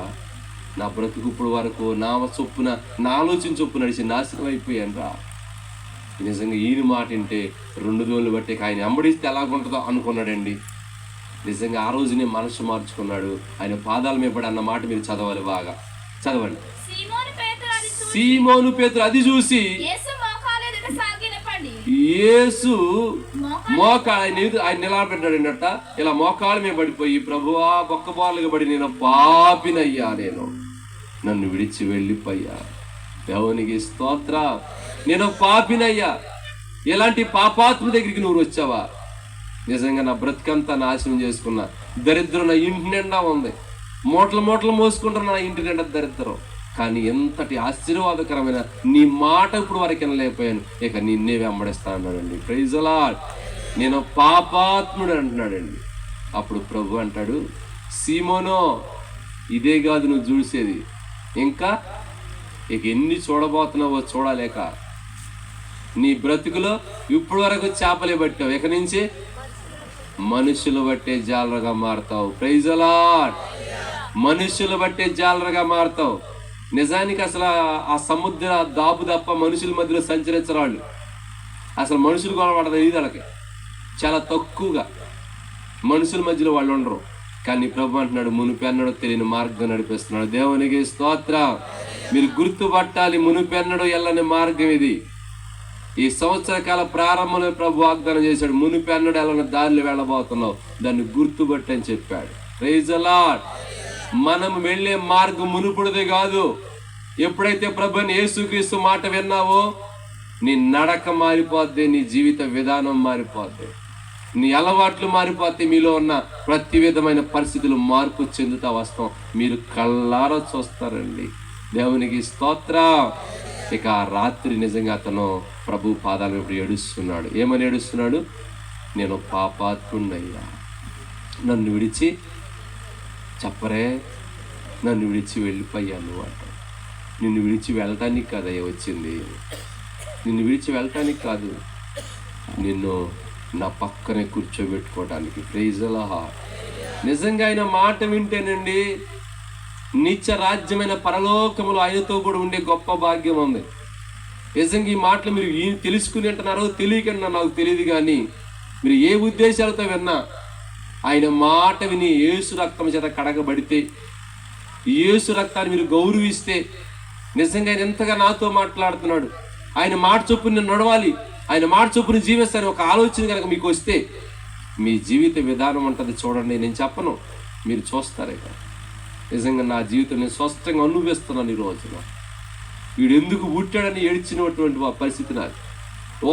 నా బ్రతుకు ఇప్పుడు వరకు నా చొప్పున, నా ఆలోచన చొప్పు నడిచి నాశనం అయిపోయాను రా. నిజంగా ఈయన మాట వింటే 2 దోణులు బట్టి ఆయన అంబడిస్తే ఎలాగుంటుందో అనుకున్నాడండి. నిజంగా ఆ రోజునే మనసు మార్చుకున్నాడు. ఆయన పాదాల మీద పడి అన్న మాట మీరు చదవాలి, బాగా చదవండి. సీమోను పేతురు అది చూసి యేసు ఆయన నిలబెట్టాడండి అట్ట. ఇలా మోకాళ్ళ మీద పడిపోయి, ప్రభువా బొక్కబాలుగా పడి, నేను పాపినయ్యా, నన్ను విడిచి వెళ్ళిపోయా. దేవునికి స్తోత్ర. నేను పాపినయ్యా, ఎలాంటి పాపాత్మ దగ్గరికి నువ్వు వచ్చావా? నిజంగా నా బ్రతికంతా నాశనం చేసుకున్నా. దరిద్రం నా ఇంటి నిండా ఉంది, మూటలు మోసుకుంటున్నా నా ఇంటి నిండా దరిద్రం. కానీ ఎంతటి ఆశీర్వాదకరమైన నీ మాట ఇప్పుడు వరకు వినలేకపోయాను, ఇక నిన్నే వెంబడిస్తా అన్నాడండి. Praise the lord. నేను పాపాత్ముడు అంటున్నాడండి. అప్పుడు ప్రభు అంటాడు, సీమోనో ఇదే కాదు నువ్వు చూసేది, ఇంకా ఇక ఎన్ని చూడబోతున్నావో చూడలేక. నీ బ్రతుకులో ఇప్పుడు వరకు చేపలే పట్టావు, ఇక నుంచి మనుషులు బట్టే జాలరుగా మారుతావు. Praise the lord. మనుషులు బట్టే జాలరుగా మారుతావు. నిజానికి అసలు ఆ సముద్ర దాబు తప్ప మనుషుల మధ్యలో సంచరించరాళ్ళు. అసలు మనుషులు గొడవడదు వాళ్ళకి, చాలా తక్కువగా మనుషుల మధ్యలో వాళ్ళు ఉండరు. కానీ ప్రభు అంటున్నాడు, మునుపెన్నడో తెలియని మార్గం నడిపిస్తున్నాడు. దేవునికి స్తోత్రం. మీరు గుర్తుపట్టాలి, మునుపెన్నడో వెళ్ళని మార్గం ఇది. ఈ సంవత్సర కాల ప్రారంభంలో ప్రభు వాగ్దానం చేశాడు, మునుపెన్నడో వెళ్ళని దారిలో వెళ్ళబోతున్నావు, దాన్ని గుర్తుపట్టి అని చెప్పాడు. Praise the lord. మనం వెళ్ళే మార్గం మునుపుడిదే కాదు. ఎప్పుడైతే ప్రభుని యేసుక్రీస్తు మాట విన్నావో, నీ నడక మారిపోద్ది, నీ జీవిత విధానం మారిపోద్ది, నీ అలవాట్లు మారిపోతే, మీలో ఉన్న ప్రతి విధమైన పరిస్థితులు మార్పు చెందుతా వస్తాం. మీరు కళ్ళారా చూస్తారండి. దేవునికి స్తోత్రం. ఇక రాత్రి నిజంగా అతను ప్రభు పాదాల ఇప్పుడు ఏడుస్తున్నాడు. ఏమని ఏడుస్తున్నాడు? నేను పాపాత్ముడయ్యా, నన్ను విడిచి చెప్పరే, నన్ను విడిచి వెళ్ళిపోయాను అంట. నిన్ను విడిచి వెళ్ళటానికి కాదయ్యా వచ్చింది, నిన్ను విడిచి వెళ్ళటానికి కాదు, నిన్ను నా పక్కనే కూర్చోబెట్టుకోవడానికి. Praise the lord. నిజంగా ఆయన మాట వింటేనండి నిత్య రాజ్యమైన పరలోకములో ఆయనతో కూడా ఉండే గొప్ప భాగ్యం ఉంది. నిజంగా ఈ మాటలు మీరు తెలుసుకుని అంటున్నారో తెలియకుండా నాకు తెలియదు, కానీ మీరు ఏ ఉద్దేశాలతో విన్నా ఆయన మాట విని యేసు రక్తం చేత కడగబడితే, యేసు రక్తాన్ని మీరు గౌరవిస్తే, నిజంగా ఆయన ఎంతగా నాతో మాట్లాడుతున్నాడు, ఆయన మాట చొప్పున నేను నడవాలి, ఆయన మాట చొప్పున జీవిస్తాను ఒక ఆలోచన కనుక మీకు వస్తే, మీ జీవిత విధానం ఉంటుంది. చూడండి, నేను చెప్పను, మీరు చూస్తారే. నిజంగా నా జీవితం నేను స్పష్టంగా అనుభవిస్తున్నాను. ఈ రోజున వీడు ఎందుకు పుట్టాడని ఏడ్చినటువంటి పరిస్థితి నాది.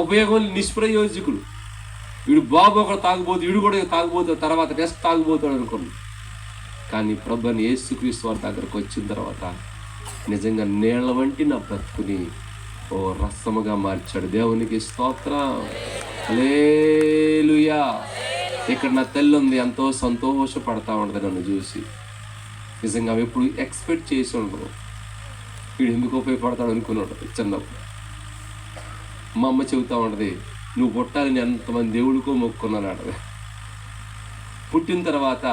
ఉపయోగం నిష్ప్రయోజకుడు. వీడు బాబు ఒకడు తాగుబోతు, వీడు కూడా తాగుబోతాడు, తర్వాత నెక్స్ట్ తాగుబోతాడు అనుకోండి. కానీ ప్రభుని యేసుక్రీస్తు వారి దగ్గరకు వచ్చిన తర్వాత నిజంగా నీళ్ల వంటి నా బ్రతుకుని ఓ రసముగా మార్చాడు. దేవునికి స్తోత్రం. హల్లెలూయా. ఇక్కడ నా తల్లి ఉంది, ఎంతో సంతోషపడతా ఉంటుంది నన్ను చూసి. నిజంగా ఎప్పుడు ఎక్స్పెక్ట్ చేసి ఉండరు, వీడు ఎందుకు ఉపయోగపడతాడు అనుకున్నాడు. చిన్నప్పుడు మా అమ్మ చెబుతూ ఉంటుంది, నువ్వు పుట్టాలని ఎంతమంది దేవుడికో మొక్కున్నాను అంటది. పుట్టిన తర్వాత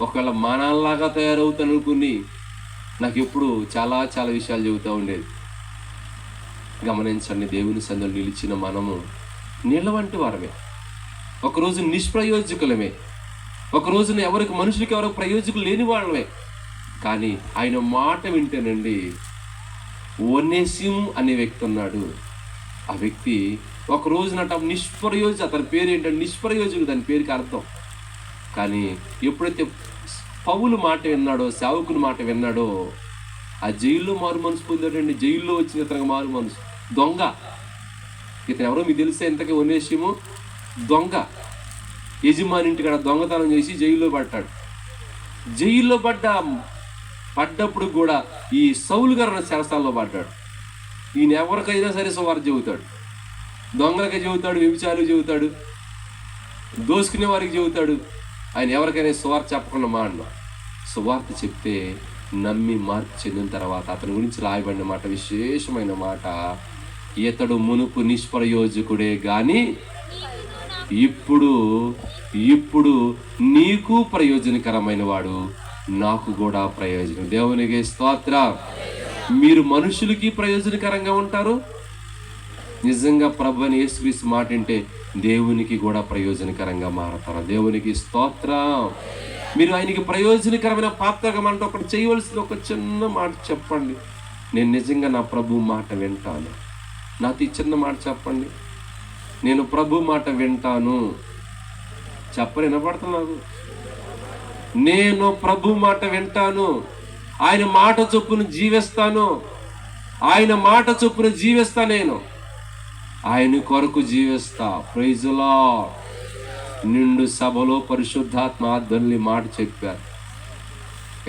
ఒకవేళ మానాల్లాగా తయారవుతాను అనుకుని నాకు ఎప్పుడు చాలా చాలా విషయాలు చెబుతూ ఉండేది. గమనించండి, దేవుని సన్నిధిలో నిలిచిన మనము నీళ్ళ వంటి వారమే, ఒకరోజు నిష్ప్రయోజకులమే, ఒక రోజున మనుషులకి ఎవరికి ప్రయోజకులు లేని వాళ్ళమే. కానీ ఆయన మాట వింటేనండి, ఒనేసిము అనే వ్యక్తి ఉన్నాడు. ఆ వ్యక్తి ఒక రోజునట నిష్ప్రయోజకుడు, అతని పేరు ఏంటంటే నిష్ప్రయోజకుడు, దాని పేరుకి అర్థం. కానీ ఎప్పుడైతే పౌలు మాట విన్నాడో, సేవకుని మాట విన్నాడో, ఆ జైల్లో మారు మనసు పొందాడండి. జైల్లో వచ్చిన ఇతనికి మారు మనసు. దొంగ ఇతను ఎవరో మీకు తెలిసే, ఇంతకీ ఒనేసిము దొంగ, యజమాని ఇంటికాడ దొంగతనం చేసి జైల్లో పట్టాడు. జైల్లో పడ్డప్పుడు కూడా ఈ సౌలు గారు చెరసాల్లో పడ్డాడు. ఈయన ఎవరికైనా సరే సువార్త చెబుతాడు, దొంగలకి చెబుతాడు, వ్యభిచారులకు చెబుతాడు, దోసుకునే వారికి చెబుతాడు. ఆయన ఎవరికైనా సువార్త చెప్పకుండా మాడను. సువార్త చెప్తే నమ్మి మార్పు చెందిన తర్వాత అతని గురించి రాయబడిన మాట, విశేషమైన మాట, ఇతడు మునుపు నిష్ప్రయోజకుడే గాని ఇప్పుడు నీకు ప్రయోజనకరమైన వాడు, నాకు కూడా ప్రయోజనం. దేవునికి స్తోత్రం. మీరు మనుషులకి ప్రయోజనకరంగా ఉంటారు. నిజంగా ప్రభు అని యేసుక్రీస్తు మాట వింటే దేవునికి కూడా ప్రయోజనకరంగా మారతారు. దేవునికి స్తోత్రం. మీరు ఆయనకి ప్రయోజనకరమైన పాత్రగా అంటే ఒకటి చేయవలసిన ఒక చిన్న మాట చెప్పండి. నేను నిజంగా నా ప్రభు మాట వింటాను. నాతో ఈ చిన్న మాట చెప్పండి, నేను ప్రభు మాట వింటాను. చెప్పని వినపడుతున్నాను. నేను ప్రభు మాట వింటాను, ఆయన మాట చొప్పున జీవిస్తాను, ఆయన మాట చొప్పున జీవిస్తా, నేను ఆయన కొరకు జీవిస్తా. Praise the lord. నిండు సభలో పరిశుద్ధాత్మ ఆధ్వర్యంలో మాట చెప్పారు.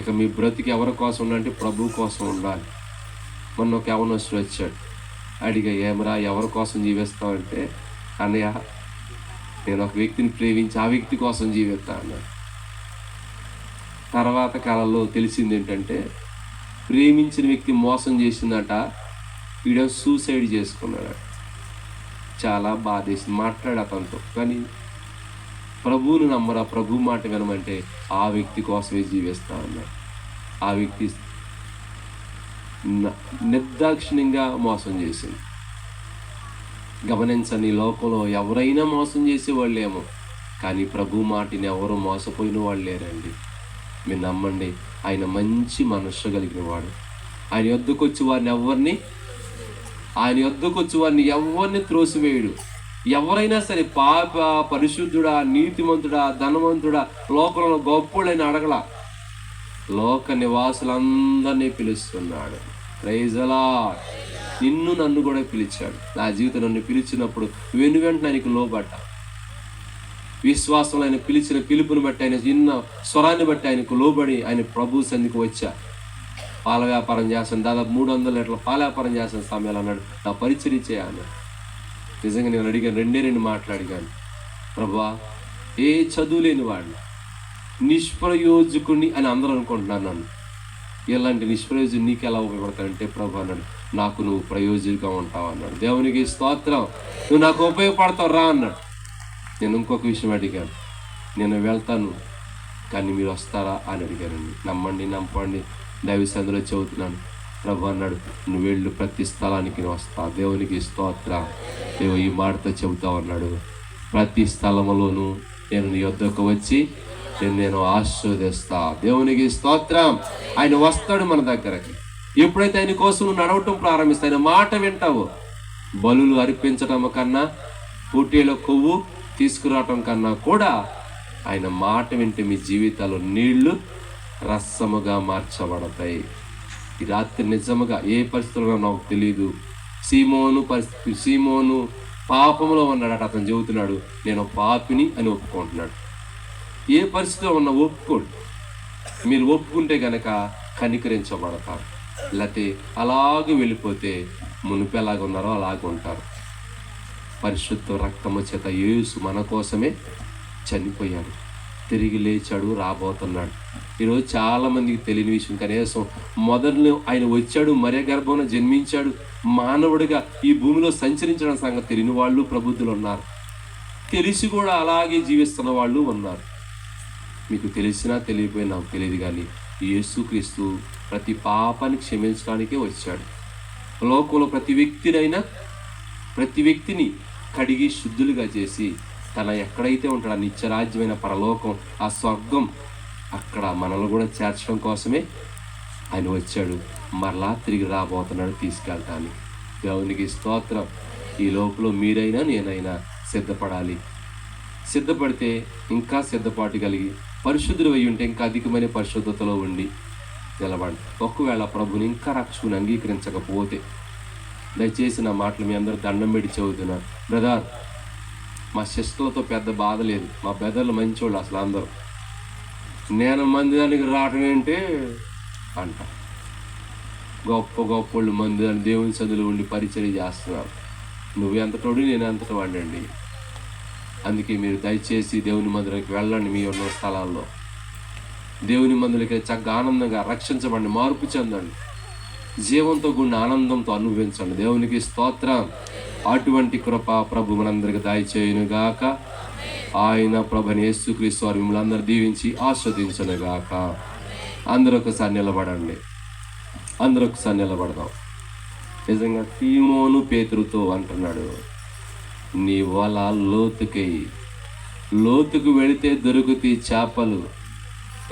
ఇక మీ బ్రతికి ఎవరి కోసం ఉండాలంటే ప్రభు కోసం ఉండాలి. మొన్న ఒక యవనస్తుడు వచ్చాడు, అడిగా ఏమరా ఎవరి కోసం జీవిస్తావంటే, అన్నయ్య నేను ఒక వ్యక్తిని ప్రేమించి ఆ వ్యక్తి కోసం జీవిస్తా అన్నాడు. తర్వాత కాలంలో తెలిసింది ఏంటంటే, ప్రేమించిన వ్యక్తి మోసం చేసిందట, వీడు సూసైడ్ చేసుకున్నాడు. చాలా బాధేసింది. మాట్లాడు అతనితో, కానీ ప్రభువును నమ్మరా, ప్రభు మాట వినమంటే ఆ వ్యక్తి కోసమే జీవిస్తా అన్నాడు. ఆ వ్యక్తి నిర్దాక్షిణ్యంగా మోసం చేసింది. గమనించండి, లోకంలో ఎవరైనా మోసం చేసేవాళ్ళేమో, కానీ ప్రభు మాటిని ఎవరు మోసపోయిన వాళ్ళు లేరండి. మీరు నమ్మండి, ఆయన మంచి మనస్సు కలిగిన వాడు. ఆయన యొద్దకు వచ్చి వారిని ఎవరిని త్రోసివేయడు. ఎవరైనా సరే పాప, పరిశుద్ధుడా, నీతిమంతుడా, ధనవంతుడా, లోకంలో గొప్పోడైనా అడగల. లోక నివాసులందరినీ పిలుస్తున్నాడు. Praise the lord. నిన్ను నన్ను కూడా పిలిచాడు. నా జీవితం నన్ను పిలిచినప్పుడు వెంటనే ఆయనకు లోబడ్డా. విశ్వాసంలో ఆయన పిలిచిన పిలుపుని బట్టి, ఆయన చిన్న స్వరాన్ని బట్టి ఆయనకు లోబడి ఆయన ప్రభు సన్నిధికి వచ్చా. పాల వ్యాపారం చేస్తాను, దాదాపు 300 లీటర్ల పాల వ్యాపారం చేస్తాను సమయాలు అన్నాడు. నా పరిచర్య చేయాలి. నిజంగా నేను అడిగాను, 2 మాట్లాడిగాను. ప్రభా, ఏ చదువు లేని వాడిని, నిష్ప్రయోజకుడిని అని అందరూ అనుకుంటున్నాను నన్ను. ఇలాంటి నిష్ప్రయోజకుడు నీకు ఎలా ఉపయోగపడతాడంటే, ప్రభు అన్నాడు, నాకు నువ్వు ప్రయోజకుగా ఉంటావు అన్నాడు. దేవునికి స్తోత్రం. నువ్వు నాకు ఉపయోగపడతావు రా అన్నాడు. నేను ఇంకొక విషయం అడిగాను, నేను వెళ్తాను కానీ మీరు వస్తారా అని అడిగానండి. నమ్మండి, దైవ సన్నిధిలో చెబుతున్నాను. ప్రభు అన్నాడు, నువ్వు వెళ్ళు, ప్రతి స్థలానికి వస్తా. దేవునికి స్తోత్రం. ఈ మాటతో చెబుతావు అన్నాడు, ప్రతి స్థలములోనూ నేను నీ యొద్దకు వచ్చి నేను ఆశీర్వదిస్తా. దేవునికి స్తోత్రం. ఆయన వస్తాడు మన దగ్గరకి. ఎప్పుడైతే ఆయన కోసం నువ్వు నడవటం ప్రారంభిస్తా, ఆయన మాట వింటావు. బలులు అర్పించడం కన్నా, పోటీలో కొవ్వు తీసుకురావటం కన్నా కూడా ఆయన మాట వింటే మీ జీవితాల్లో నీళ్లు రసముగా మార్చబడతాయి. ఈ రాత్రి నిజముగా ఏ పరిస్థితుల్లో నాకు తెలియదు. సీమోను పాపంలో ఉన్నాడట. అతను చెబుతున్నాడు, నేను పాపిని అని ఒప్పుకుంటున్నాడు. ఏ పరిస్థితిలో ఉన్నా ఒప్పుకోడు. మీరు ఒప్పుకుంటే గనక కనికరించబడతారు. లేకపోతే అలాగే వెళ్ళిపోతే మునుపు ఎలాగ ఉన్నారో అలాగే ఉంటారు. పరిశుద్ధ రక్తము చేత యేసు మన కోసమే చనిపోయాడు, తిరిగి లేచాడు, రాబోతున్నాడు. ఈరోజు చాలామందికి తెలియని విషయం, కనీసం మొదలు ఆయన వచ్చాడు, మరే గర్భంలో జన్మించాడు, మానవుడిగా ఈ భూమిలో సంచరించడం సంగతి తెలియని వాళ్ళు ప్రబుద్ధులు ఉన్నారు. తెలిసి కూడా అలాగే జీవిస్తున్న వాళ్ళు ఉన్నారు. మీకు తెలిసినా తెలియపోయినా నాకు తెలియదు, కానీ యేసుక్రీస్తు ప్రతి పాపాన్ని క్షమించడానికే వచ్చాడు. లోకంలో ప్రతి వ్యక్తిని కడిగి శుద్ధులుగా చేసి తన ఎక్కడైతే ఉంటాడో నిత్యరాజ్యమైన పరలోకం, ఆ స్వర్గం, అక్కడ మనల్ని కూడా చేర్చడం కోసమే ఆయన వచ్చాడు. మరలా తిరిగి రాబోతున్నాడు తీసుకెళ్ళటానికి. దేవునికి స్తోత్రం. ఈ లోపల మీరైనా నేనైనా సిద్ధపడాలి. సిద్ధపడితే ఇంకా సిద్ధపాటు కలిగి పరిశుద్ధులు అయి ఉంటే ఇంకా అధికమైన పరిశుద్ధతలో ఉండి నిలబడి, ఒకవేళ ప్రభుని ఇంకా రక్షకుని అంగీకరించకపోతే, దయచేసి నా మాటలు మీ అందరూ దండం పెట్టి చదువుతున్నా. బ్రదర్, మా సిస్టర్లతో పెద్ద బాధ లేదు, మా బ్రదర్లు మంచోళ్ళు అసలు అందరూ. నేను మందిరానికి రావడం ఏంటి అంట. గొప్ప గొప్ప వాళ్ళు మందిరాన్ని దేవుని సదులు ఉండి పరిచయం చేస్తున్నారు. నువ్వు ఎంతటోడు, నేను ఎంతటో వాడండి. అందుకే మీరు దయచేసి దేవుని మందిరానికి వెళ్ళండి. మీ ఉన్న స్థలాల్లో దేవుని మందిరానికి చక్కగా ఆనందంగా రక్షించబడండి, మార్పు చెందండి, జీవంతో కూడిన ఆనందంతో అనుభవించండి. దేవునికి స్తోత్రం. అటువంటి కృప ప్రభు మనందరికి దయచేయునుగాక. ఆయన ప్రభుని యేసుక్రీస్తు వారు మిమ్మల్ని అందరూ దీవించి ఆస్వాదించునుగాక. అందరూ ఒకసారి నిలబడండి. అందరూ ఒకసారి నిలబడదాం. నిజంగా సీమోను పేతురుతో అంటున్నాడు, నీ వల లోతుకెయ్యి. లోతుకు వెళితే దొరుకుతాయి చేపలు.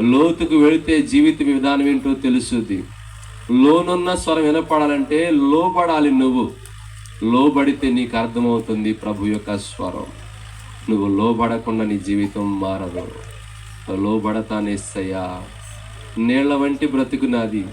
లోతుకు వెళితే జీవిత విధానం ఏంటో తెలుసుద్ది. లోనున్న స్వరం వినపడాలంటే లోబడాలి. నువ్వు లోబడితే నీకు అర్థమవుతుంది ప్రభు యొక్క స్వరం. నువ్వు లోబడకుండా నీ జీవితం మారదు. లోబడతానేస్తయ్యా, నీళ్ల వంటి బ్రతుకు నాది,